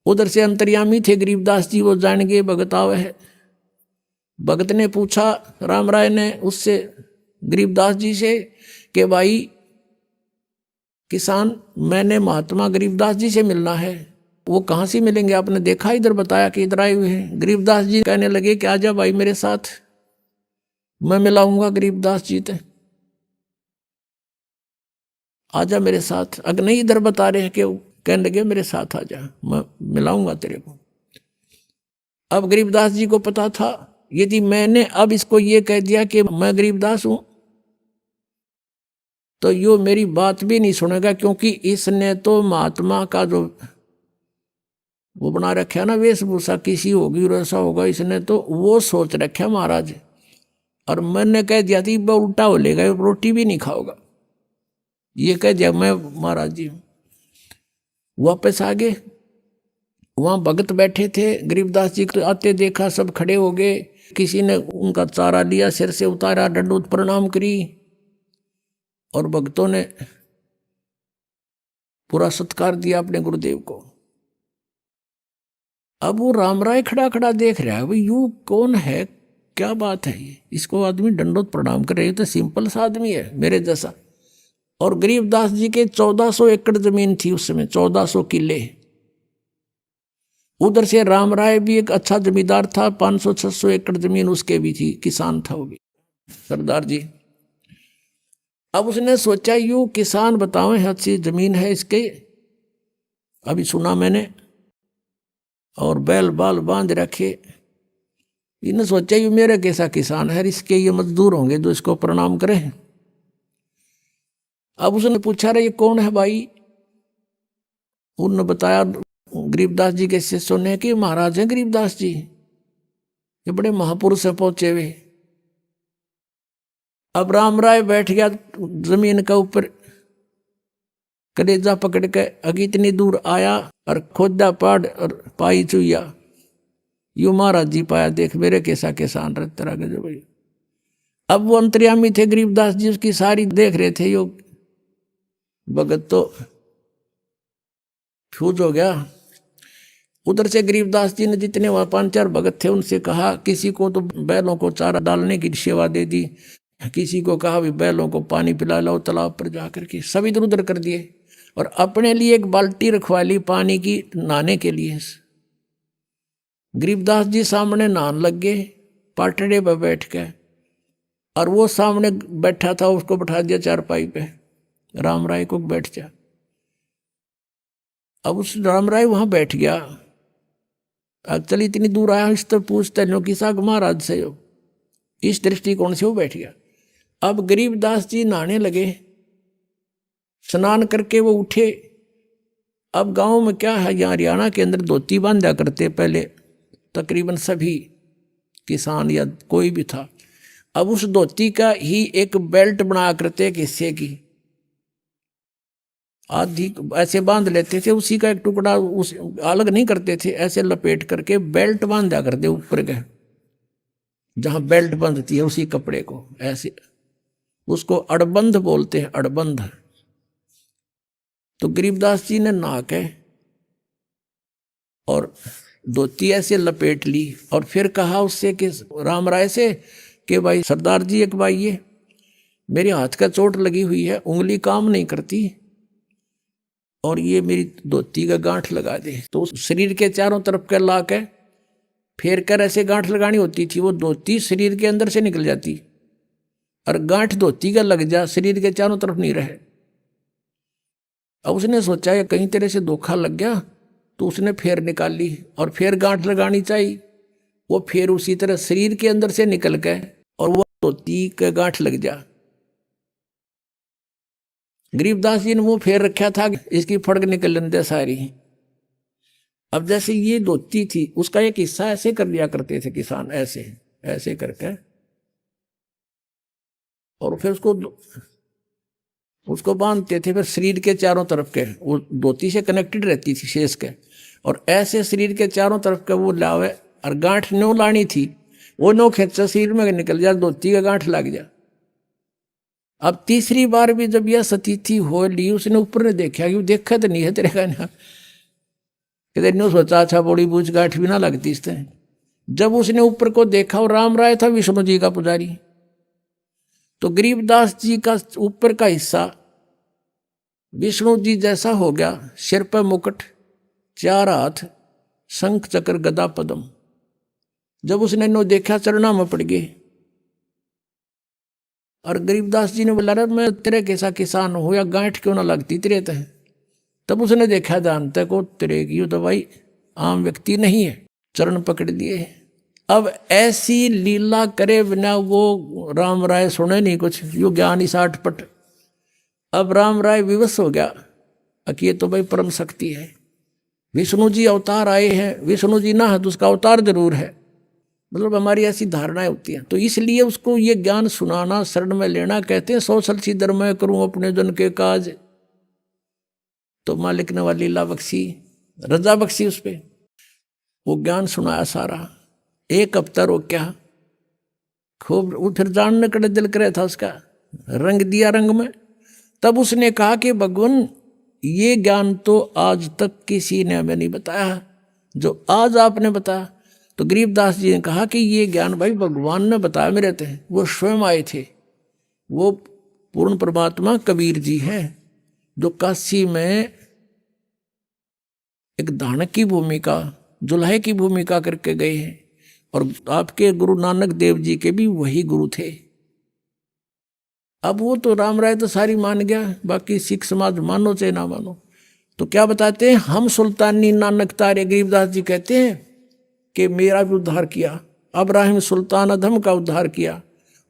उधर से अंतर्यामी थे गरीबदास जी, वो जान गए भगत आवे है। भगत ने पूछा राम राय ने उससे, गरीबदास जी से, कि भाई किसान, मैंने महात्मा गरीबदास जी से मिलना है। वो कहाँ से मिलेंगे? आपने देखा इधर, बताया कि इधर आए हुए हैं। गरीबदास जी कहने लगे कि आजा भाई मेरे साथ, मैं मिलाऊंगा गरीबदास जी से, आजा मेरे साथ। अगर नहीं इधर बता रहे हैं कि, कहने लगे मेरे साथ आजा, मैं मिलाऊंगा तेरे को। अब गरीबदास जी को पता था यदि मैंने अब इसको ये कह दिया कि मैं गरीबदास हूं, तो यो मेरी बात भी नहीं सुनेगा, क्योंकि इसने तो महात्मा का जो वो बना रखा ना वेशभूषा, किसी होगी और ऐसा होगा, इसने तो वो सोच रखा महाराज। और मैंने कह दिया थी वह उल्टा हो लेगा, रोटी भी नहीं खाओगा, ये कह दिया मैं महाराज जी। वापस आ गए, वहाँ भगत बैठे थे, गरीबदास जी को आते देखा, सब खड़े हो गए। किसी ने उनका चारा लिया, सिर से उतारा, दंडोत प्रणाम करी, और भक्तों ने पूरा सत्कार दिया अपने गुरुदेव को। अब वो राम राय खड़ा खड़ा देख रहा है, भाई यू कौन है, क्या बात है ये, इसको आदमी दंडोत प्रणाम कर रहे, तो सिंपल सा आदमी है मेरे जैसा। और गरीबदास जी के 1400 एकड़ जमीन थी उस समय, 1400 किले। उधर से राम राय भी एक अच्छा जमींदार था, 500-600 एकड़ जमीन उसके भी थी, किसान था वो भी, सरदार जी। अब उसने सोचा यूं किसान बताओ अच्छी जमीन है इसके, अभी सुना मैंने, और बैल बाल बांध रखे। इन्हें सोचा यूं मेरा कैसा किसान है, इसके ये मजदूर होंगे जो इसको प्रणाम करें। अब उसने पूछा रहा ये कौन है भाई? उन्होंने बताया गरीबदास जी के शिष्यों ने कि महाराज हैं गरीबदास जी, ये बड़े महापुरुष से पहुंचे हुए। अब राम राय बैठ गया जमीन के ऊपर, कलेजा पकड़ के, अगी इतनी दूर आया और खोदा पाड़ और पाई चुया, यो महाराज जी पाया, देख मेरे कैसा किसान रहता रहा जो भाई। अब वो अंतर्यामी थे गरीबदास जी, उसकी सारी देख रहे थे। यो भगत तो फ्यूज हो गया। उधर से गरीबदास जी ने जितने वहां 5-4 भगत थे उनसे कहा, किसी को तो बैलों को चारा डालने की सेवा दे दी, किसी को कहा भी बैलों को पानी पिला लो तालाब पर जाकर के, सब इधर उधर कर दिए। और अपने लिए एक बाल्टी रखवा ली पानी की, नहाने के लिए। गरीबदास जी सामने नहाने लग गए पाटड़े पर बैठ के, और वो सामने बैठा था उसको बैठा दिया चारपाई पे, राम राय को बैठ जा। अब उस राम राय वहां बैठ गया। अब चल इतनी दूर आया, इस तो पूछते लो कि साग महाराज से हो, इस दृष्टिकोण से वो बैठ गया। अब गरीबदास जी नहाने लगे, स्नान करके वो उठे। अब गांव में क्या है, यहाँ हरियाणा के अंदर धोती बांधा करते पहले तकरीबन सभी किसान या कोई भी था। अब उस धोती का ही एक बेल्ट बना करते एक हिस्से की, आधी ऐसे बांध लेते थे, उसी का एक टुकड़ा उस अलग नहीं करते थे, ऐसे लपेट करके बेल्ट बांधा करते ऊपर के, जहां बेल्ट बंधती है उसी कपड़े को ऐसे, उसको अड़बंध बोलते हैं, अड़बंध। तो गरीबदास जी ने नहा के और धोती ऐसे लपेट ली, और फिर कहा उससे कि राम राय से कि भाई सरदार जी एक भाई, ये मेरे हाथ का चोट लगी हुई है, उंगली काम नहीं करती, और ये मेरी धोती का गांठ लगा दे। तो उस शरीर के चारों तरफ के ला के फेर कर ऐसे गांठ लगानी होती थी, वो धोती शरीर के अंदर से निकल जाती, और गांठ धोती का लग जा, शरीर के चारों तरफ नहीं रहे। अब उसने सोचा कि कहीं तरह से धोखा लग गया, तो उसने फेर निकाल ली, और फिर गांठ लगानी चाहिए, वो फिर उसी तरह शरीर के अंदर से निकल गए और वो धोती का गांठ लग जा। गरीबदास जी ने वो फेर रखा था, इसकी फड़क निकल दे सारी। अब जैसे ये धोती थी, उसका एक हिस्सा ऐसे कर लिया करते थे किसान, ऐसे ऐसे करके, और फिर उसको बांधते थे। फिर शरीर के चारों तरफ के, वो धोती से कनेक्टेड रहती थी शेष के, और ऐसे शरीर के चारों तरफ के वो लावे, और गांठ नो लानी थी, वो नो खेचा शरीर में निकल जा, धोती का गांठ लग जा। अब तीसरी बार भी जब यह सतीथि हो ली, उसने ऊपर ने देखा कि देखा तो नहीं है तेरे का ना, कहते नो सोचा अच्छा बड़ी बूझ गांठ भी ना लगती इससे। जब उसने ऊपर को देखा, और राम राय था विष्णु जी का पुजारी, तो गरीबदास जी का ऊपर का हिस्सा विष्णु जी जैसा हो गया, सिर पर मुकुट, 4 हाथ, शंख चक्र गदा पद्म। जब उसने नो देखा, चरणा में पड़ गए, और गरीबदास जी ने बोला रे मैं तेरे कैसा किसान हो, या गांठ क्यों ना लगती तेरे तय। तब उसने देखा जानते को तेरे की तो भाई आम व्यक्ति नहीं है, चरण पकड़ दिए। अब ऐसी लीला करे बिना वो राम राय सुने नहीं कुछ, यो ज्ञान ही 60 पट। अब राम राय विवश हो गया कि ये तो भाई परम शक्ति है, विष्णु जी अवतार आए हैं, विष्णु जी ना है तो उसका अवतार जरूर है, मतलब हमारी ऐसी धारणाएं होती हैं। तो इसलिए उसको ये ज्ञान सुनाना, शरण में लेना, कहते हैं 100 साल सीधर मैं करूं अपने जन के काज। तो मालिक ने वाली लीला बख्शी, रजा बख्शी उस पर, वो ज्ञान सुनाया सारा। 1 हफ्ता रोक्या खूब, वो फिर जानने का दिल करे था उसका, रंग दिया रंग में। तब उसने कहा कि भगवान ये ज्ञान तो आज तक किसी ने हमें नहीं बताया जो आज आपने बताया। तो गरीबदास जी ने कहा कि ये ज्ञान भाई भगवान ने बताया मेरे थे, वो स्वयं आए थे, वो पूर्ण परमात्मा कबीर जी हैं, जो काशी में एक दानक की भूमिका, जुल्हे की भूमिका करके गए हैं, और आपके गुरु नानक देव जी के भी वही गुरु थे। अब वो तो राम राय तो सारी मान गया, बाकी सिख समाज मानो चाहे ना मानो। तो क्या बताते हैं, हम सुल्तानी नानक तारे, गरीबदास जी कहते हैं कि मेरा भी उद्धार किया, अब्राहिम सुल्तान अधम का उद्धार किया,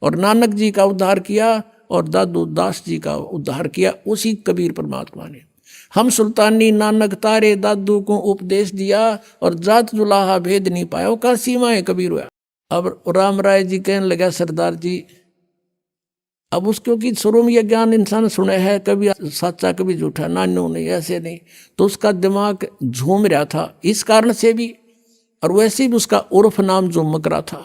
और नानक जी का उद्धार किया, और दादू दास जी का उद्धार किया उसी कबीर परमात्मा ने। हम सुल्तानी नानक तारे दादू को उपदेश दिया, और जात जुलाहा भेद नहीं पाया, वो का सीमा है कबीर हुआ। अब राम राय जी कहने लगा सरदार जी, अब उसको कि शुरू में यह ज्ञान इंसान सुने है, कभी सच्चा कभी झूठा, नानो नहीं ऐसे नहीं, तो उसका दिमाग झूम रहा था। इस कारण से भी और वैसे भी उसका उर्फ नाम झुमकरा था।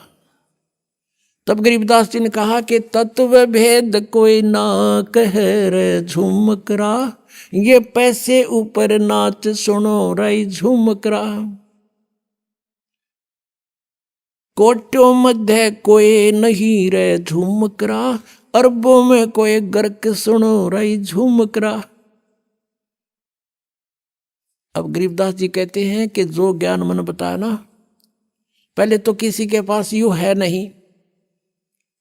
तब गरीबदास जी ने कहा कि तत्व भेद कोई ना कह रे झुमकरा, ये पैसे ऊपर नाच सुनो रही झुमकरा। कोटों मध्य कोई नहीं रे झुमकरा, अरबों में कोई गर्क सुनो रही झुमकरा। अब गरीबदास जी कहते हैं कि जो ज्ञान मैंने बताया ना, पहले तो किसी के पास यूं है नहीं,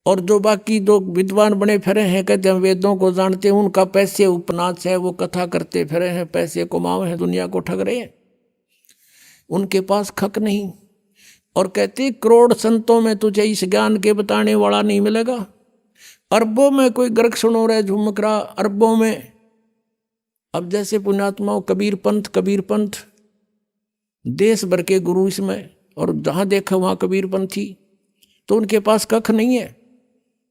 और जो बाकी जो विद्वान बने फिरे हैं, कहते हैं वेदों को जानते हैं, उनका पैसे उपनाच है, वो कथा करते फिरे हैं, पैसे कमाए हैं, दुनिया को ठग रहे हैं, उनके पास खक नहीं। और कहते करोड़ संतों में तुझे इस ज्ञान के बताने वाला नहीं मिलेगा, अरबों में कोई गर्क सुनो रहे झुमकरा, अरबों में। अब जैसे पुण्यात्माओं कबीर पंथ देश भर के गुरु इसमें, और जहाँ देखा वहाँ कबीर पंथी, तो उनके पास कख नहीं है,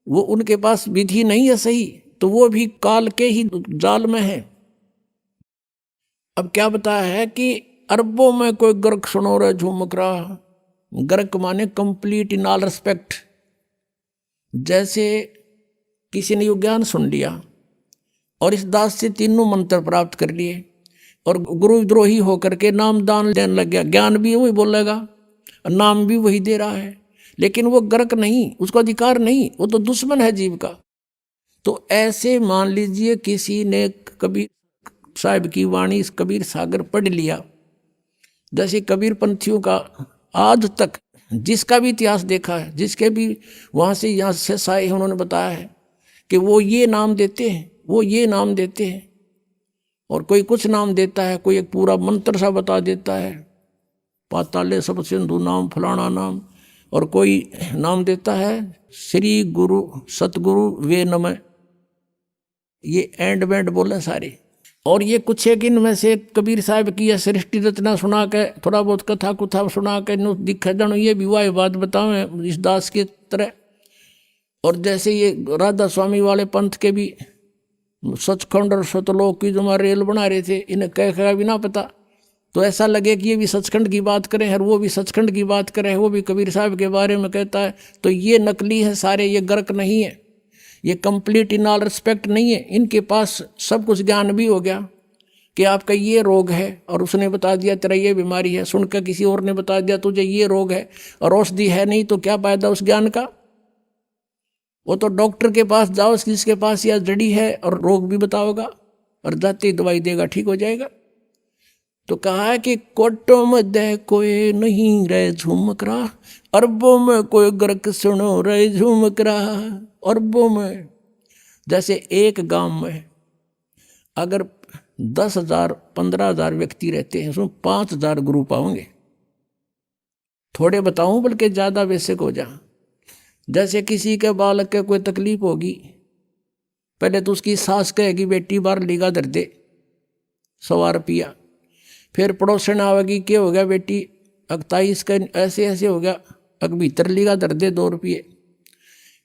वो उनके पास विधि नहीं है सही, तो वो भी काल के ही जाल में है। अब क्या बताया है कि अरबों में कोई गर्क सुनो रहे झुमकरा, गर्क माने कंप्लीट इन ऑल रिस्पेक्ट। जैसे किसी ने यो ज्ञान सुन लिया और इस दास से तीनों मंत्र प्राप्त कर लिए, और गुरुद्रोही होकर के नाम दान देने लग गया, ज्ञान भी वही बोलेगा, नाम भी वही दे रहा है, लेकिन वो गर्क नहीं, उसको अधिकार नहीं, वो तो दुश्मन है जीव का। तो ऐसे मान लीजिए किसी ने कबीर साहब की वाणी कबीर सागर पढ़ लिया, जैसे कबीर पंथियों का आज तक जिसका भी इतिहास देखा है, जिसके भी वहाँ से यहाँ से आए हैं, उन्होंने बताया है कि वो ये नाम देते हैं, वो ये नाम देते हैं, और कोई कुछ नाम देता है, कोई एक पूरा मंत्र सा बता देता है, पाताले सब सिंधु नाम फलाना नाम, और कोई नाम देता है श्री गुरु सतगुरु वे नमः, ये एंड बैंड बोले सारे। और ये कुछ एक इनमें से कबीर साहब की यह सृष्टि रचना सुना के, थोड़ा बहुत कथा कुथा सुना के दिखा जानो, ये भी वाह बात बताओ इस दास के तरह। और जैसे ये राधा स्वामी वाले पंथ के भी सचखंड और सतलोक की जो हमारे रेल बना रहे थे, इन्हें कह भी ना पता, तो ऐसा लगे कि ये भी सचखंड की बात करें और वो भी सचखंड की बात करें, वो भी कबीर साहब के बारे में कहता है, तो ये नकली है सारे, ये गर्क नहीं है, ये कंप्लीट इन ऑल रिस्पेक्ट नहीं है। इनके पास सब कुछ ज्ञान भी हो गया कि आपका ये रोग है, और उसने बता दिया तेरा ये बीमारी है, सुनकर किसी और ने बता दिया तुझे ये रोग है, और औषधि है नहीं, तो क्या फायदा उस ज्ञान का। वो तो डॉक्टर के पास जाओ जिसके पास यह जड़ी है, और रोग भी बताओगा, और जाते ही दवाई देगा, ठीक हो जाएगा। तो कहा है कि कोटों मध्य कोई नहीं रहे झुमकरा, अरबों में कोई गर्क सुनो रहे झुमकरा। अरबों में, जैसे एक गांव में अगर 10,000 15,000 व्यक्ति रहते हैं, उसमें 5,000 गुरु पाओगे। थोड़े बताऊं बल्कि ज़्यादा बेसिक हो जा। जैसे किसी के बालक के कोई तकलीफ होगी, पहले तो उसकी सास कहेगी बेटी बार लीगा दर दे 100 रुपया, फिर पड़ोसन आवेगी क्या हो गया बेटी अगताईस का ऐसे ऐसे हो गया, अग भीतर लीगा दर दे 2 रुपये।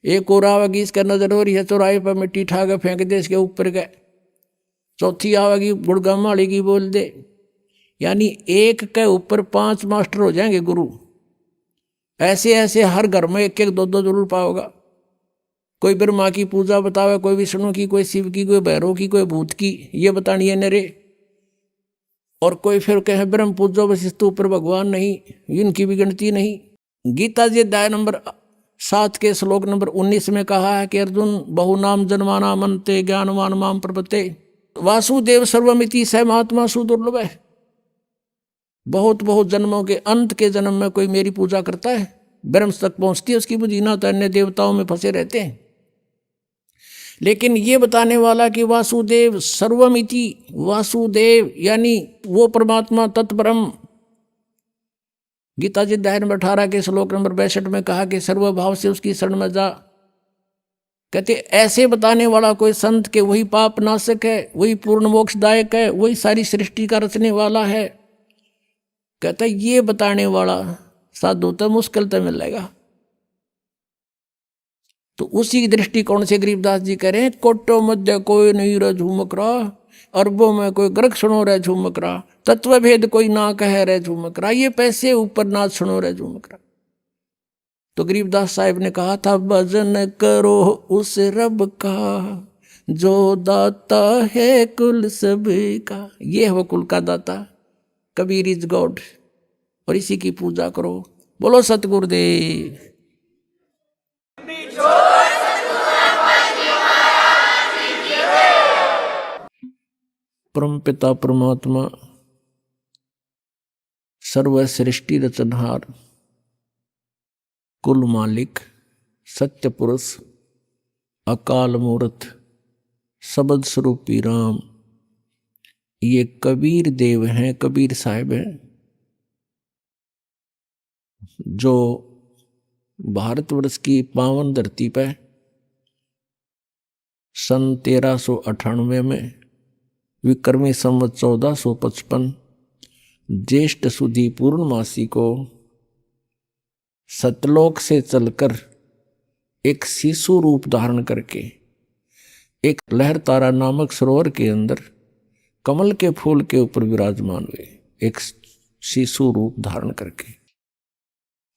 एक और आवेगी इसका नजर हो रही है, चौराहे पर मिट्टी ठा के फेंक दे इसके ऊपर गए। चौथी आवेगी गुड़गाम वाली की बोल दे। यानी एक के ऊपर 5 मास्टर हो जाएंगे गुरु। ऐसे ऐसे हर घर में 1-1 2-2 जरूर पाओगा। कोई ब्रह्मा की पूजा बतावे, कोई विष्णु की, कोई शिव की, कोई भैरव की, कोई भूत की, ये बतानी है नरे। और कोई फिर कहे ब्रह्म पूजो वशिष्ठु ऊपर भगवान नहीं, इनकी भी गिनती नहीं। गीता जी अध्याय नंबर 7 के श्लोक नंबर 19 में कहा है कि अर्जुन बहुनाम जन्माना मनते ज्ञानवान माम प्रपते वासुदेव सर्वमिति स महात्मा सुदुर्लभ है। बहुत बहुत जन्मों के अंत के जन्म में कोई मेरी पूजा करता है, ब्रह्म तक पहुंचती है उसकी बुद्धि, ना तो अन्य देवताओं में फंसे रहते हैं। लेकिन ये बताने वाला कि वासुदेव सर्वमिति, वासुदेव यानी वो परमात्मा तत्परम, गीता जी अध्याय नंबर 18 के श्लोक नंबर 62 में कहा कि सर्वभाव से उसकी शरण में जा। कहते ऐसे बताने वाला कोई संत के वही पाप नाशक है, वही पूर्ण मोक्षदायक है, वही सारी सृष्टि का रचने वाला है। कहता ये बताने वाला साधु तो मुश्किल तो मिलेगा। तो उसी दृष्टिकोण से गरीबदास जी कह रहे हैं कोटो मध्य कोई नहीं रे झुमकरा, अरबों में कोई ग्रह सुनो रे झुमक रहा, तत्व भेद कोई ना कह रे झुमक रहा, ये पैसे ऊपर ना सुनो रे झुमक रहा। तो गरीबदास साहिब ने कहा था, भजन करो उस रब का जो दाता है कुल सभी का। ये है वो कुल का दाता, कबीर इज गॉड, और इसी की पूजा करो। बोलो सतगुरुदेव। परम पिता परमात्मा सर्व सृष्टि रचनहार कुल मालिक सत्य पुरुष अकाल मूर्त सबद स्वरूपी राम, ये कबीर देव हैं, कबीर साहिब हैं, जो भारतवर्ष की पावन धरती पर सन 1398 में विक्रमी संवत 1455 ज्येष्ठ सुदी पूर्णमासी को सतलोक से चलकर एक शिशु रूप धारण करके एक लहर तारा नामक सरोवर के अंदर कमल के फूल के ऊपर विराजमान हुए, एक शिशु रूप धारण करके।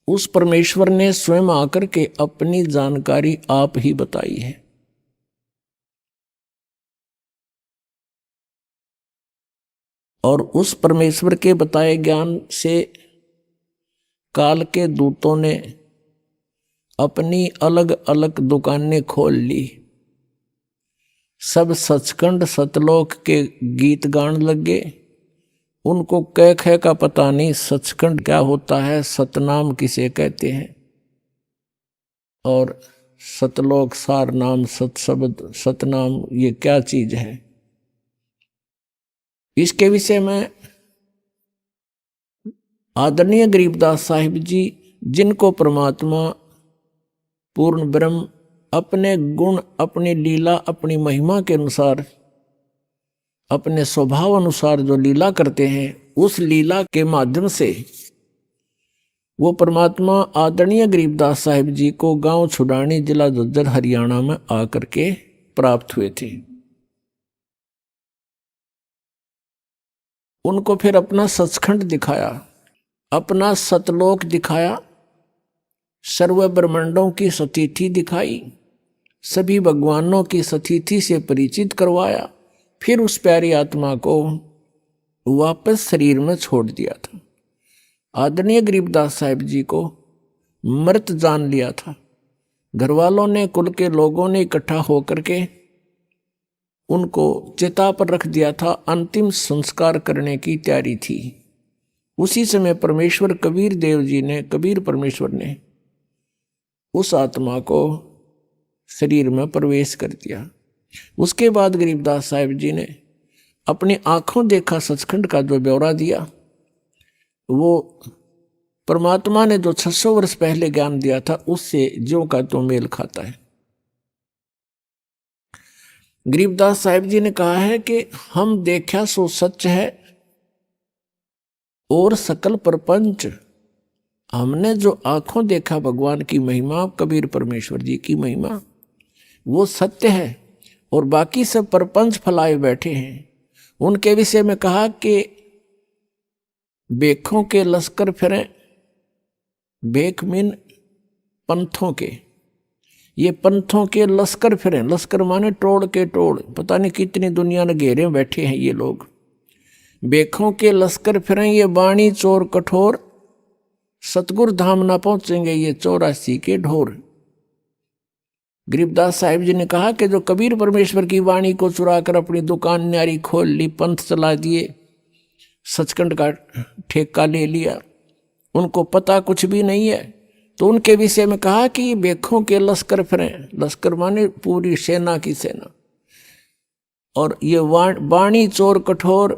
उस परमेश्वर ने स्वयं आकर के अपनी जानकारी आप ही बताई है। और उस परमेश्वर के बताए ज्ञान से काल के दूतों ने अपनी अलग अलग दुकानें खोल ली। सब सचखंड सतलोक के गीत गान लगे। उनको कह कह का पता नहीं सचखंड क्या होता है, सतनाम किसे कहते हैं, और सतलोक सार नाम सतशब्द सतनाम ये क्या चीज है। इसके विषय में आदरणीय गरीबदास साहिब जी, जिनको परमात्मा पूर्ण ब्रह्म अपने गुण, अपनी लीला, अपनी महिमा के अनुसार, अपने स्वभाव अनुसार जो लीला करते हैं, उस लीला के माध्यम से वो परमात्मा आदरणीय गरीबदास साहिब जी को गांव छुड़ानी, जिला झज्जर, हरियाणा में आकर के प्राप्त हुए थे। उनको फिर अपना सचखंड दिखाया, अपना सतलोक दिखाया, सर्व ब्रह्मांडों की सतिथि दिखाई, सभी भगवानों की सतिथि से परिचित करवाया, फिर उस प्यारी आत्मा को वापस शरीर में छोड़ दिया था। आदरणीय गरीबदास साहिब जी को मृत जान लिया था। घर वालों ने, कुल के लोगों ने इकट्ठा होकर के उनको चिता पर रख दिया था। अंतिम संस्कार करने की तैयारी थी। उसी समय परमेश्वर कबीर देव जी ने, कबीर परमेश्वर ने उस आत्मा को शरीर में प्रवेश कर दिया। उसके बाद गरीबदास साहिब जी ने अपनी आंखों देखा सचखंड का जो ब्यौरा दिया, वो परमात्मा ने जो 600 वर्ष पहले ज्ञान दिया था उससे ज्यों का तो मेल खाता है। गरीबदास साहिब जी ने कहा है कि हम देखा सो सच है और सकल प्रपंच, हमने जो आंखों देखा भगवान की महिमा, कबीर परमेश्वर जी की महिमा, वो सत्य है और बाकी सब प्रपंच फैलाए बैठे हैं। उनके विषय में कहा कि बेखों के लश्कर फिरें, बेख मीन पंथों के, ये पंथों के लश्कर फिरें, लश्कर माने टोड़ के टोड़, पता नहीं कितनी दुनिया ने घेरे बैठे हैं ये लोग। बेखों के लश्कर फिरें ये बाणी चोर कठोर, सतगुरु धाम ना पहुंचेंगे ये 84 के ढोर। गरीबदास साहिब जी ने कहा कि जो कबीर परमेश्वर की वाणी को चुरा कर अपनी दुकान न्यारी खोल ली, पंथ चला दिए, सचखंड का ठेका ले लिया, उनको पता कुछ भी नहीं है। तो उनके विषय में कहा कि बेखों के लश्कर फिरें, लश्कर माने पूरी सेना की सेना, और ये वाणी चोर कठोर,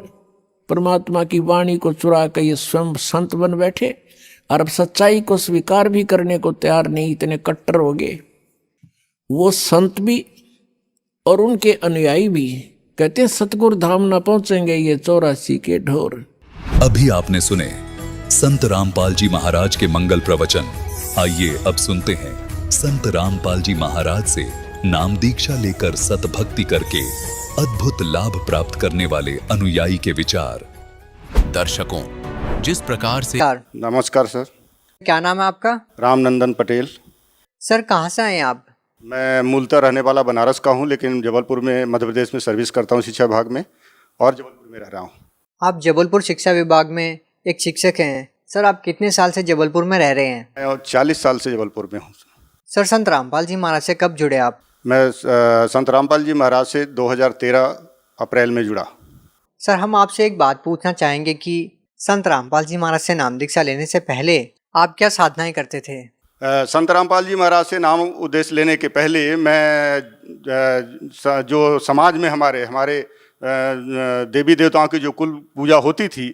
परमात्मा की वाणी को चुरा कर ये स्वयं संत बन बैठे और अब सच्चाई को स्वीकार भी करने को तैयार नहीं, इतने कट्टर हो गए। वो संत भी और उनके अनुयायी भी कहते हैं सतगुरु धाम ना पहुंचेंगे ये 84 के ढोर। अभी आपने सुने संत रामपाल जी महाराज के मंगल प्रवचन। आइए अब सुनते हैं संत रामपाल जी महाराज से नाम दीक्षा लेकर सत भक्ति करके अद्भुत लाभ प्राप्त करने वाले अनुयायी के विचार। दर्शकों, जिस प्रकार से नमस्कार सर। क्या नाम है आपका? रामनंदन पटेल। सर कहाँ से आए हैं आप? मैं मूलतः रहने वाला बनारस का हूँ, लेकिन जबलपुर में मध्य प्रदेश में सर्विस करता हूँ शिक्षा विभाग में, और जबलपुर में रह रहा हूँ। आप जबलपुर शिक्षा विभाग में एक शिक्षक हैं। सर आप कितने साल से जबलपुर में रह रहे हैं? मैं 40 साल से जबलपुर में हूँ। सर संत रामपाल जी महाराज से कब जुड़े आप? मैं संत रामपाल जी महाराज से 2013 अप्रैल में जुड़ा। सर हम आपसे एक बात पूछना चाहेंगे कि संत रामपाल जी महाराज से नाम दीक्षा लेने से पहले आप क्या साधनाएं करते थे? संत रामपाल जी महाराज से नाम उद्देश्य लेने के पहले मैं जो समाज में हमारे देवी देवताओं की जो कुल पूजा होती थी,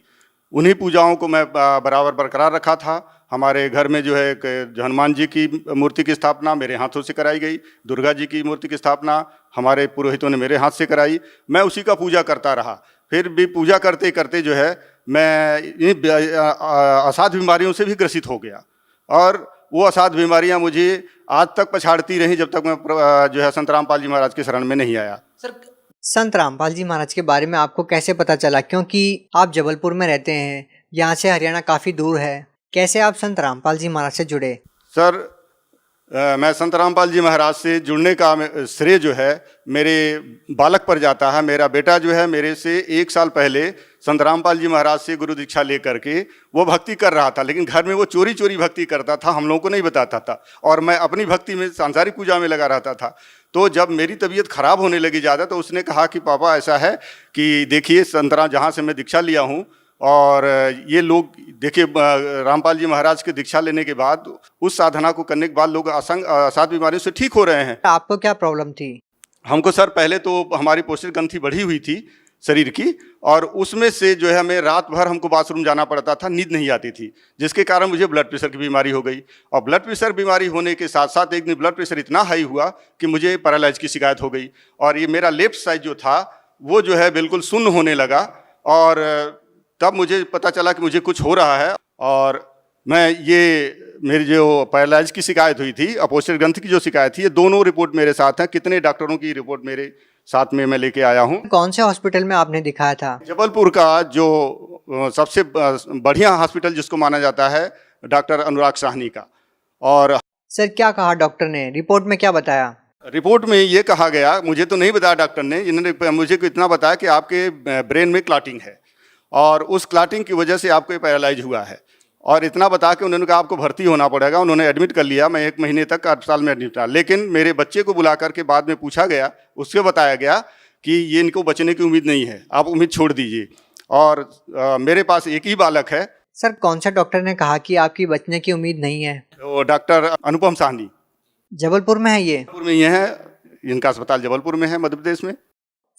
उन्हीं पूजाओं को मैं बराबर बरकरार रखा था। हमारे घर में जो है जो हनुमान जी की मूर्ति की स्थापना मेरे हाथों से कराई गई, दुर्गा जी की मूर्ति की स्थापना हमारे पुरोहितों ने मेरे हाथ से कराई। मैं उसी का पूजा करता रहा। फिर भी पूजा करते करते जो है मैं असाध्य बीमारियों से भी ग्रसित हो गया, और वो असाध्य बीमारियां मुझे आज तक पछाड़ती रहीं जब तक मैं जो है संत रामपाल जी महाराज के शरण में नहीं आया। सर संत रामपाल जी महाराज के बारे में आपको कैसे पता चला? क्योंकि आप जबलपुर में रहते हैं, यहाँ से हरियाणा काफ़ी दूर है। कैसे आप संत रामपाल जी महाराज से जुड़े? सर मैं संत रामपाल जी महाराज से जुड़ने का श्रेय जो है मेरे बालक पर जाता है। मेरा बेटा जो है मेरे से 1 साल पहले संत रामपाल जी महाराज से गुरु दीक्षा लेकर के वो भक्ति कर रहा था, लेकिन घर में वो चोरी चोरी भक्ति करता था, हम लोगों को नहीं बताता था, और मैं अपनी भक्ति में सांसारिक पूजा में लगा रहता था। तो जब मेरी तबीयत खराब होने लगी ज़्यादा, तो उसने कहा कि पापा ऐसा है कि देखिए संतराम जहाँ से मैं दीक्षा लिया हूँ, और ये लोग देखिए रामपाल जी महाराज के दीक्षा लेने के बाद उस साधना को करने के बाद लोग असाध्य बीमारियों से ठीक हो रहे हैं। आपको क्या प्रॉब्लम थी? हमको सर पहले तो हमारी पौष्टिक ग्रंथि बढ़ी हुई थी शरीर की, और उसमें से जो है हमें रात भर हमको बाथरूम जाना पड़ता था, नींद नहीं आती थी, जिसके कारण मुझे ब्लड प्रेशर की बीमारी हो गई। और ब्लड प्रेशर बीमारी होने के साथ साथ एक दिन ब्लड प्रेशर इतना हाई हुआ कि मुझे पैरालाइज की शिकायत हो गई, और ये मेरा लेफ्ट साइड जो था वो जो है बिल्कुल शून्य होने लगा। और तब मुझे पता चला कि मुझे कुछ हो रहा है, और मैं ये मेरी जो पैरालाइज की शिकायत हुई थी, अपौष्टिक ग्रंथि की जो शिकायत थी, ये दोनों रिपोर्ट मेरे साथ हैं। कितने डॉक्टरों की रिपोर्ट मेरे साथ में मैं लेके आया हूँ। कौन से हॉस्पिटल में आपने दिखाया था? जबलपुर का जो सबसे बढ़िया हॉस्पिटल जिसको माना जाता है, डॉक्टर अनुराग साहनी का। और सर क्या कहा डॉक्टर ने? रिपोर्ट में क्या बताया? रिपोर्ट में ये कहा गया, मुझे तो नहीं बताया डॉक्टर ने, इन्होंने मुझे इतना बताया कि आपके ब्रेन में क्लॉटिंग है, और उस क्लॉटिंग की वजह से आपको पैरालाइज हुआ है। और इतना बता के उन्होंने कहा आपको भर्ती होना पड़ेगा। उन्होंने एडमिट कर लिया। मैं 1 महीने तक अस्पताल में एडमिट रहा, लेकिन मेरे बच्चे को बुला करके बाद में पूछा गया, उससे बताया गया कि ये इनको बचने की उम्मीद नहीं है, आप उम्मीद छोड़ दीजिए। और मेरे पास एक ही बालक है। सर कौन सा डॉक्टर ने कहा कि आपकी बचने की उम्मीद नहीं है? वो डॉक्टर अनुपम साहनी। जबलपुर में है ये? जबलपुर में ये है, इनका अस्पताल जबलपुर में है, मध्य प्रदेश में।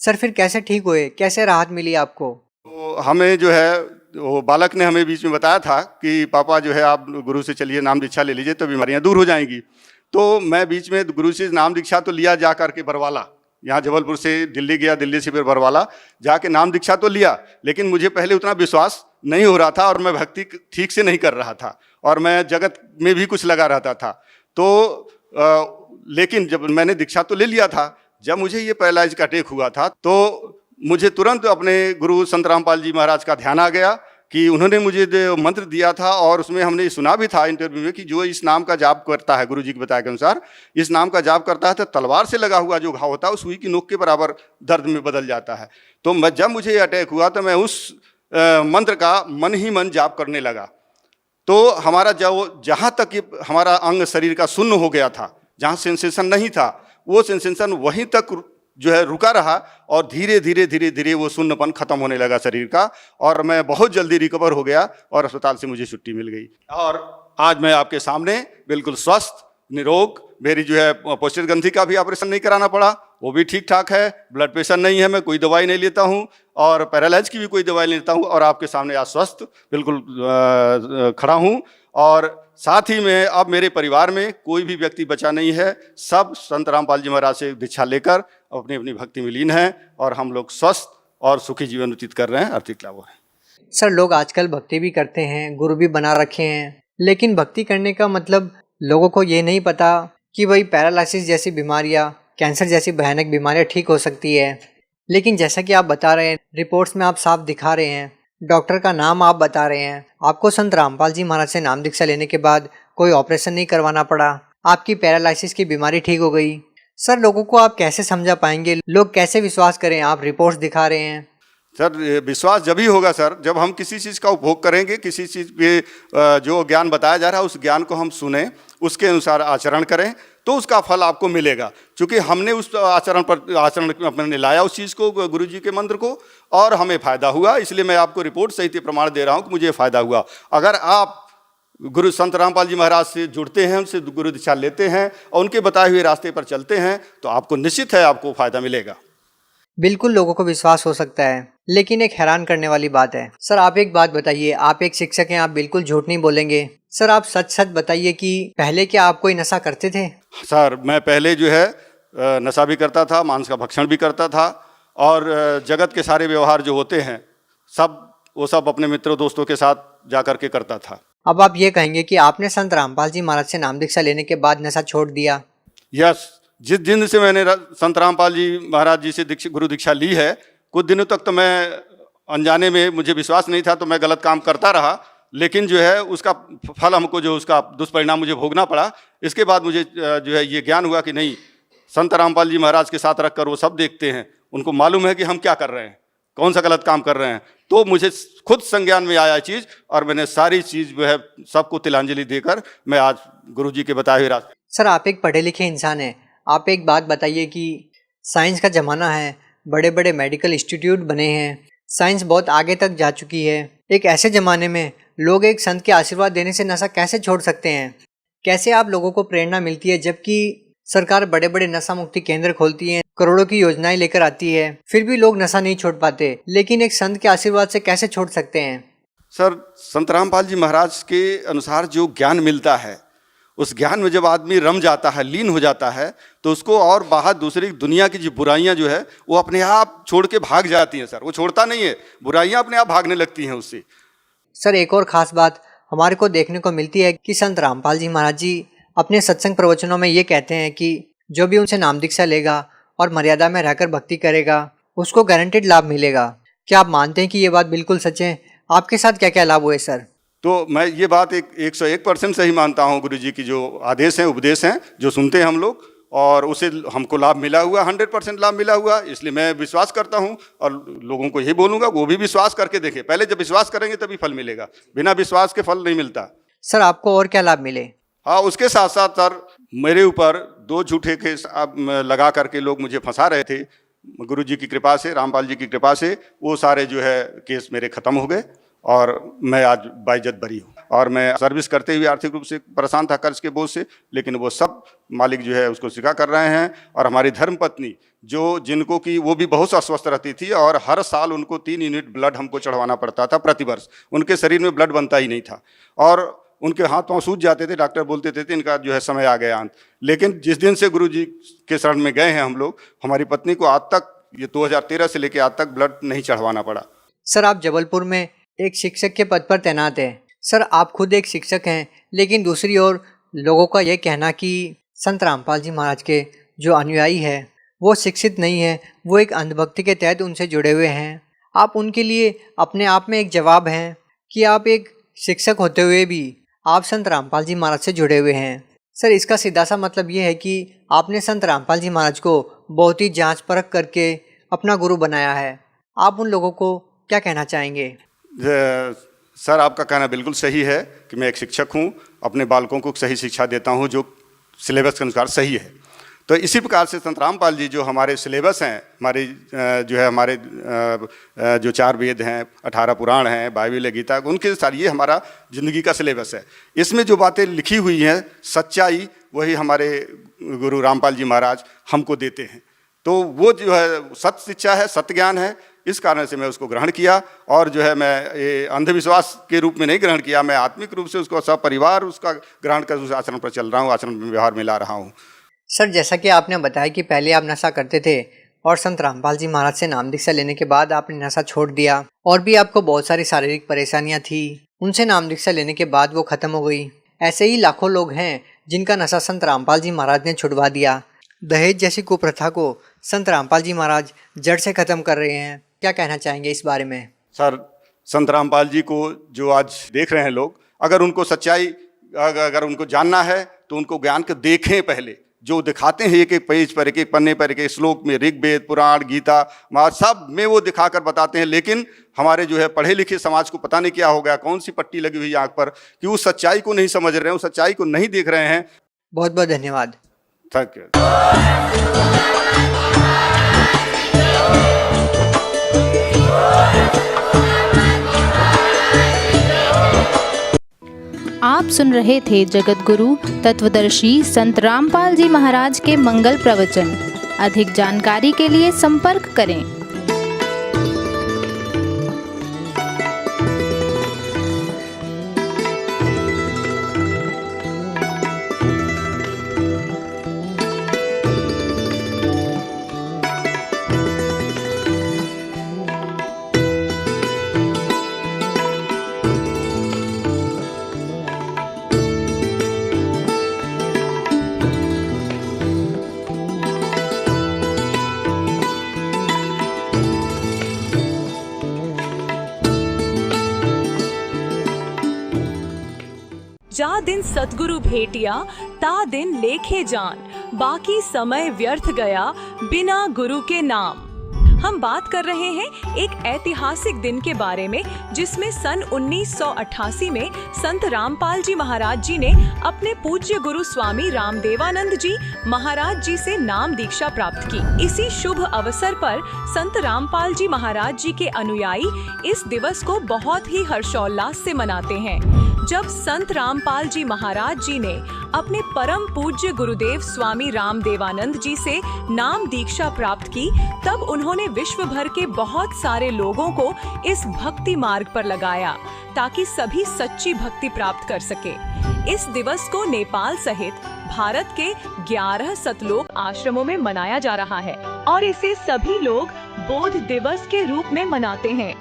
सर फिर कैसे ठीक हुए? कैसे राहत मिली आपको? तो हमें जो है वो बालक ने हमें बीच में बताया था कि पापा जो है आप गुरु से चलिए नाम दीक्षा ले लीजिए तो बीमारियां दूर हो जाएंगी। तो मैं बीच में गुरु से नाम दीक्षा तो लिया जा करके बरवाला, यहाँ जबलपुर से दिल्ली गया, दिल्ली से फिर बरवाला जाके नाम दीक्षा तो लिया, लेकिन मुझे पहले उतना विश्वास नहीं हो रहा था, और मैं भक्ति ठीक से नहीं कर रहा था, और मैं जगत में भी कुछ लगा रहता था। तो लेकिन जब मैंने दीक्षा तो ले लिया था, जब मुझे ये पैरालाइज का अटैक हुआ था, तो मुझे तुरंत अपने गुरु संत रामपाल जी महाराज का ध्यान आ गया कि उन्होंने मुझे मंत्र दिया था, और उसमें हमने सुना भी था इंटरव्यू में कि जो इस नाम का जाप करता है, गुरु जी के बताए के अनुसार इस नाम का जाप करता है तो तलवार से लगा हुआ जो घाव होता है वो सुई की नोक के बराबर दर्द में बदल जाता है। तो जब मुझे ये अटैक हुआ तो मैं उस मंत्र का मन ही मन जाप करने लगा। तो हमारा जहाँ तक हमारा अंग शरीर का शून्य हो गया था, जहाँ सेंसेशन नहीं था, वो सेंसेशन वहीं तक जो है रुका रहा, और धीरे धीरे धीरे धीरे वो शून्यपन खत्म होने लगा शरीर का, और मैं बहुत जल्दी रिकवर हो गया, और अस्पताल से मुझे छुट्टी मिल गई। और आज मैं आपके सामने बिल्कुल स्वस्थ निरोग, मेरी जो है पौष्टिक ग्रंथि का भी ऑपरेशन नहीं कराना पड़ा, वो भी ठीक ठाक है, ब्लड प्रेशर नहीं है, मैं कोई दवाई नहीं लेता हूँ, और पैरालाइज की भी कोई दवाई नहीं लेता हूँ, और आपके सामने आज स्वस्थ बिल्कुल खड़ा हूँ। और साथ ही में अब मेरे परिवार में कोई भी व्यक्ति बचा नहीं है, सब संत रामपाल जी महाराज से दीक्षा लेकर अपनी अपनी भक्ति में लीन हैं, और हम लोग स्वस्थ और सुखी जीवन व्यतीत कर रहे हैं, आर्थिक लाभ है। सर लोग आजकल भक्ति भी करते हैं, गुरु भी बना रखे हैं, लेकिन भक्ति करने का मतलब लोगों को ये नहीं पता कि वही पैरालिसिस जैसी बीमारियाँ, कैंसर जैसी भयानक बीमारियाँ ठीक हो सकती है, लेकिन जैसा कि आप बता रहे हैं, रिपोर्ट्स में आप साफ दिखा रहे हैं, डॉक्टर का नाम आप बता रहे हैं, आपको संत रामपाल जी महाराज से नाम दीक्षा लेने के बाद कोई ऑपरेशन नहीं करवाना पड़ा, आपकी पैरालिसिस की बीमारी ठीक हो गई। सर, लोगों को आप कैसे समझा पाएंगे, लोग कैसे विश्वास करें? आप रिपोर्ट्स दिखा रहे हैं। सर, विश्वास जब ही होगा सर जब हम किसी चीज़ का उपभोग करेंगे, किसी चीज़ पे जो ज्ञान बताया जा रहा है उस ज्ञान को हम सुने, उसके अनुसार आचरण करें तो उसका फल आपको मिलेगा। क्योंकि हमने उस आचरण अपने लाया उस चीज़ को, गुरु जी के मंत्र को, और हमें फ़ायदा हुआ। इसलिए मैं आपको रिपोर्ट सहित प्रमाण दे रहा हूँ कि मुझे फ़ायदा हुआ। अगर आप गुरु संत रामपाल जी महाराज से जुड़ते हैं, उनसे गुरु दीक्षा लेते हैं और उनके बताए हुए रास्ते पर चलते हैं तो आपको निश्चित है आपको फ़ायदा मिलेगा। बिल्कुल लोगों को विश्वास हो सकता है, लेकिन एक हैरान करने वाली बात है। सर, आप एक बात बताइए, आप एक शिक्षक हैं, आप बिल्कुल झूठ नहीं बोलेंगे। सर, आप सच सच बताइए कि पहले क्या आप कोई नशा करते थे? सर, मैं पहले जो है नशा भी करता था, मांस का भक्षण भी करता था, और जगत के सारे व्यवहार जो होते हैं वो सब अपने मित्रों दोस्तों के साथ जा कर के करता था। अब आप ये कहेंगे कि आपने संत रामपाल जी महाराज से नाम दीक्षा लेने के बाद नशा छोड़ दिया? यस, जिस दिन से मैंने संत रामपाल जी महाराज जी से गुरु दीक्षा ली है, कुछ दिनों तक तो मैं अनजाने में, मुझे विश्वास नहीं था तो मैं गलत काम करता रहा, लेकिन जो है उसका फल हमको, जो उसका दुष्परिणाम मुझे भोगना पड़ा। इसके बाद मुझे जो है ये ज्ञान हुआ कि नहीं, संत रामपाल जी महाराज के साथ रखकर वो सब देखते हैं, उनको मालूम है कि हम क्या कर रहे हैं, कौन सा गलत काम कर रहे हैं। तो मुझे खुद संज्ञान में आया चीज़, और मैंने सारी चीज़ जो है सबको तिलांजलि देकर मैं आज गुरु जी के बताए हुए रास्ते। सर, आप एक पढ़े लिखे इंसान हैं, आप एक बात बताइए कि साइंस का ज़माना है, बड़े बड़े मेडिकल इंस्टीट्यूट बने हैं, साइंस बहुत आगे तक जा चुकी है। एक ऐसे ज़माने में लोग एक संत के आशीर्वाद देने से नशा कैसे छोड़ सकते हैं? कैसे आप लोगों को प्रेरणा मिलती है, जबकि सरकार बड़े बड़े नशा मुक्ति केंद्र खोलती है, करोड़ों की योजनाएं लेकर आती है, फिर भी लोग नशा नहीं छोड़ पाते, लेकिन एक संत के आशीर्वाद से कैसे छोड़ सकते हैं? सर, संत रामपाल जी महाराज के अनुसार जो ज्ञान मिलता है, उस ज्ञान में जब आदमी रम जाता है, लीन हो जाता है, तो उसको और बाहर दूसरी दुनिया की जो बुराइयां जो है वो अपने आप छोड़ के भाग जाती हैं। सर, वो छोड़ता नहीं है, बुराइयां अपने आप भागने लगती हैं उससे। सर, एक और ख़ास बात हमारे को देखने को मिलती है कि संत रामपाल जी महाराज जी अपने सत्संग प्रवचनों में ये कहते हैं कि जो भी उनसे नाम दीक्षा लेगा और मर्यादा में रहकर भक्ति करेगा उसको गारंटेड लाभ मिलेगा। क्या आप मानते हैं कि ये बात बिल्कुल सच है? आपके साथ क्या क्या लाभ हुए सर? तो मैं ये बात 101% सही मानता हूँ। गुरु जी की जो आदेश हैं, उपदेश हैं, जो सुनते हैं हम लोग, और उसे हमको लाभ मिला हुआ, 100% लाभ मिला हुआ। इसलिए मैं विश्वास करता हूँ और लोगों को यही बोलूँगा, वो भी विश्वास करके देखें। पहले जब विश्वास करेंगे तभी फल मिलेगा, बिना विश्वास के फल नहीं मिलता। सर, आपको और क्या लाभ मिले? हाँ, उसके साथ साथ सर मेरे ऊपर 2 झूठे केस लगा करके लोग मुझे फंसा रहे थे। गुरु जी की कृपा से, रामपाल जी की कृपा से वो सारे जो है केस मेरे ख़त्म हो गए और मैं आज बाइज्जत बरी हूँ। और मैं सर्विस करते हुए आर्थिक रूप से परेशान था कर्ज के बोझ से, लेकिन वो सब मालिक जो है उसको स्वीकार कर रहे हैं। और हमारी धर्मपत्नी जिनको कि वो भी बहुत अस्वस्थ रहती थी और हर साल उनको 3 यूनिट ब्लड हमको चढ़वाना पड़ता था प्रति वर्ष। उनके शरीर में ब्लड बनता ही नहीं था और उनके हाथ पाँव सूज जाते थे। डॉक्टर बोलते थे इनका जो है समय आ गया अंत। लेकिन जिस दिन से गुरु जी के शरण में गए हैं हम लोग, हमारी पत्नी को आज तक, ये 2013 से लेकर आज तक ब्लड नहीं चढ़वाना पड़ा। सर, आप जबलपुर में एक शिक्षक के पद पर तैनात हैं। सर, आप खुद एक शिक्षक हैं, लेकिन दूसरी ओर लोगों का यह कहना कि संत रामपाल जी महाराज के जो अनुयायी है वो शिक्षित नहीं है, वो एक अंधभक्ति के तहत उनसे जुड़े हुए हैं। आप उनके लिए अपने आप में एक जवाब हैं कि आप एक शिक्षक होते हुए भी आप संत रामपाल जी महाराज से जुड़े हुए हैं। सर, इसका सीधा सा मतलब ये है कि आपने संत रामपाल जी महाराज को बहुत ही जांच परख करके अपना गुरु बनाया है। आप उन लोगों को क्या कहना चाहेंगे? सर, आपका कहना बिल्कुल सही है कि मैं एक शिक्षक हूँ, अपने बालकों को सही शिक्षा देता हूँ जो सिलेबस के अनुसार सही है। तो इसी प्रकार से संत रामपाल जी जो हमारे सिलेबस हैं, हमारी जो है हमारे जो 4 वेद हैं, 18 पुराण हैं, बाइबल है, गीता, उनके साथ ये हमारा ज़िंदगी का सिलेबस है। इसमें जो बातें लिखी हुई हैं, सच्चाई, वही हमारे गुरु रामपाल जी महाराज हमको देते हैं। तो वो जो है सत्य शिक्षा है, सत्य ज्ञान है। इस कारण से मैं उसको ग्रहण किया और जो है मैं ये अंधविश्वास के रूप में नहीं ग्रहण किया, मैं आत्मिक रूप से उसको सब परिवार उसका ग्रहण कर उस आचरण पर चल रहा हूँ, आचरण में व्यवहार में ला रहा हूँ। सर, जैसा कि आपने बताया कि पहले आप नशा करते थे और संत रामपाल जी महाराज से नाम दीक्षा लेने के बाद आपने नशा छोड़ दिया, और भी आपको बहुत सारी शारीरिक परेशानियां थी, उनसे नाम दीक्षा लेने के बाद वो ख़त्म हो गई। ऐसे ही लाखों लोग हैं जिनका नशा संत रामपाल जी महाराज ने छुड़वा दिया। दहेज जैसी कुप्रथा को संत रामपाल जी महाराज जड़ से खत्म कर रहे हैं। क्या कहना चाहेंगे इस बारे में? सर, संत रामपाल जी को जो आज देख रहे हैं लोग, अगर उनको सच्चाई अगर उनको जानना है तो उनको ज्ञान को देखें। पहले जो दिखाते हैं एक एक पेज पर, एक एक पन्ने पर, एक एक श्लोक में, ऋग्वेद, पुराण, गीता, महाभारत सब में वो दिखाकर बताते हैं। लेकिन हमारे जो है पढ़े लिखे समाज को पता नहीं क्या हो गया, कौन सी पट्टी लगी हुई आँख पर कि उस सच्चाई को नहीं समझ रहे हैं, उस सच्चाई को नहीं देख रहे हैं। बहुत बहुत धन्यवाद। Thank you. आप सुन रहे थे जगत गुरु तत्वदर्शी संत रामपाल जी महाराज के मंगल प्रवचन। अधिक जानकारी के लिए संपर्क करें। जा दिन सतगुरु भेटिया ता दिन लेखे जान, बाकी समय व्यर्थ गया बिना गुरु के नाम। हम बात कर रहे हैं एक ऐतिहासिक दिन के बारे में जिसमें सन 1988 में संत रामपाल जी महाराज जी ने अपने पूज्य गुरु स्वामी रामदेवानंद जी महाराज जी से नाम दीक्षा प्राप्त की। इसी शुभ अवसर पर संत रामपाल जी महाराज जी के अनुयायी इस दिवस को बहुत ही हर्षोल्लास से मनाते हैं। जब संत रामपाल जी महाराज जी ने अपने परम पूज्य गुरुदेव स्वामी रामदेवानंद जी से नाम दीक्षा प्राप्त की, तब उन्होंने विश्व भर के बहुत सारे लोगों को इस भक्ति मार्ग पर लगाया ताकि सभी सच्ची भक्ति प्राप्त कर सके। इस दिवस को नेपाल सहित भारत के 11 सतलोक आश्रमों में मनाया जा रहा है और इसे सभी लोग बोध दिवस के रूप में मनाते हैं।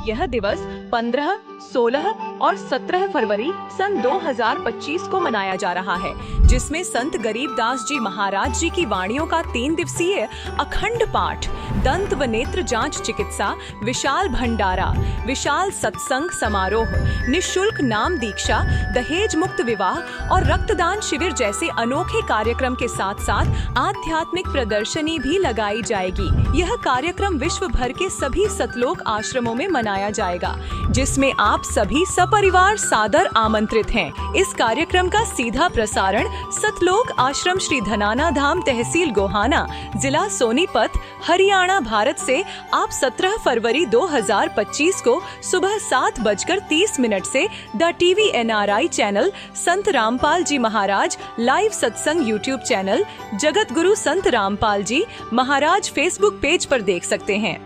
यह दिवस 15, 16 और 17 फरवरी सन 2025 को मनाया जा रहा है, जिसमें संत गरीबदास जी महाराज जी की वाणियों का 3 दिवसीय अखंड पाठ, दंत व नेत्र जांच चिकित्सा, विशाल भंडारा, विशाल सत्संग समारोह, निःशुल्क नाम दीक्षा, दहेज मुक्त विवाह और रक्तदान शिविर जैसे अनोखे कार्यक्रम के साथ साथ आध्यात्मिक प्रदर्शनी भी लगाई जाएगी। यह कार्यक्रम विश्व भर के सभी सतलोक आश्रमों में मनाया जाएगा, जिसमें आप सभी सपरिवार सादर आमंत्रित हैं। इस कार्यक्रम का सीधा प्रसारण सतलोक आश्रम श्री धनाना धाम, तहसील गोहाना, जिला सोनीपत, हरियाणा, भारत से आप 17 फरवरी 2025 को सुबह 7:30 से the TV NRI channel, Sant Rampal ji Maharaj live सत्संग यूट्यूब चैनल, जगत गुरु संत रामपाल जी महाराज फेसबुक पेज पर देख सकते हैं।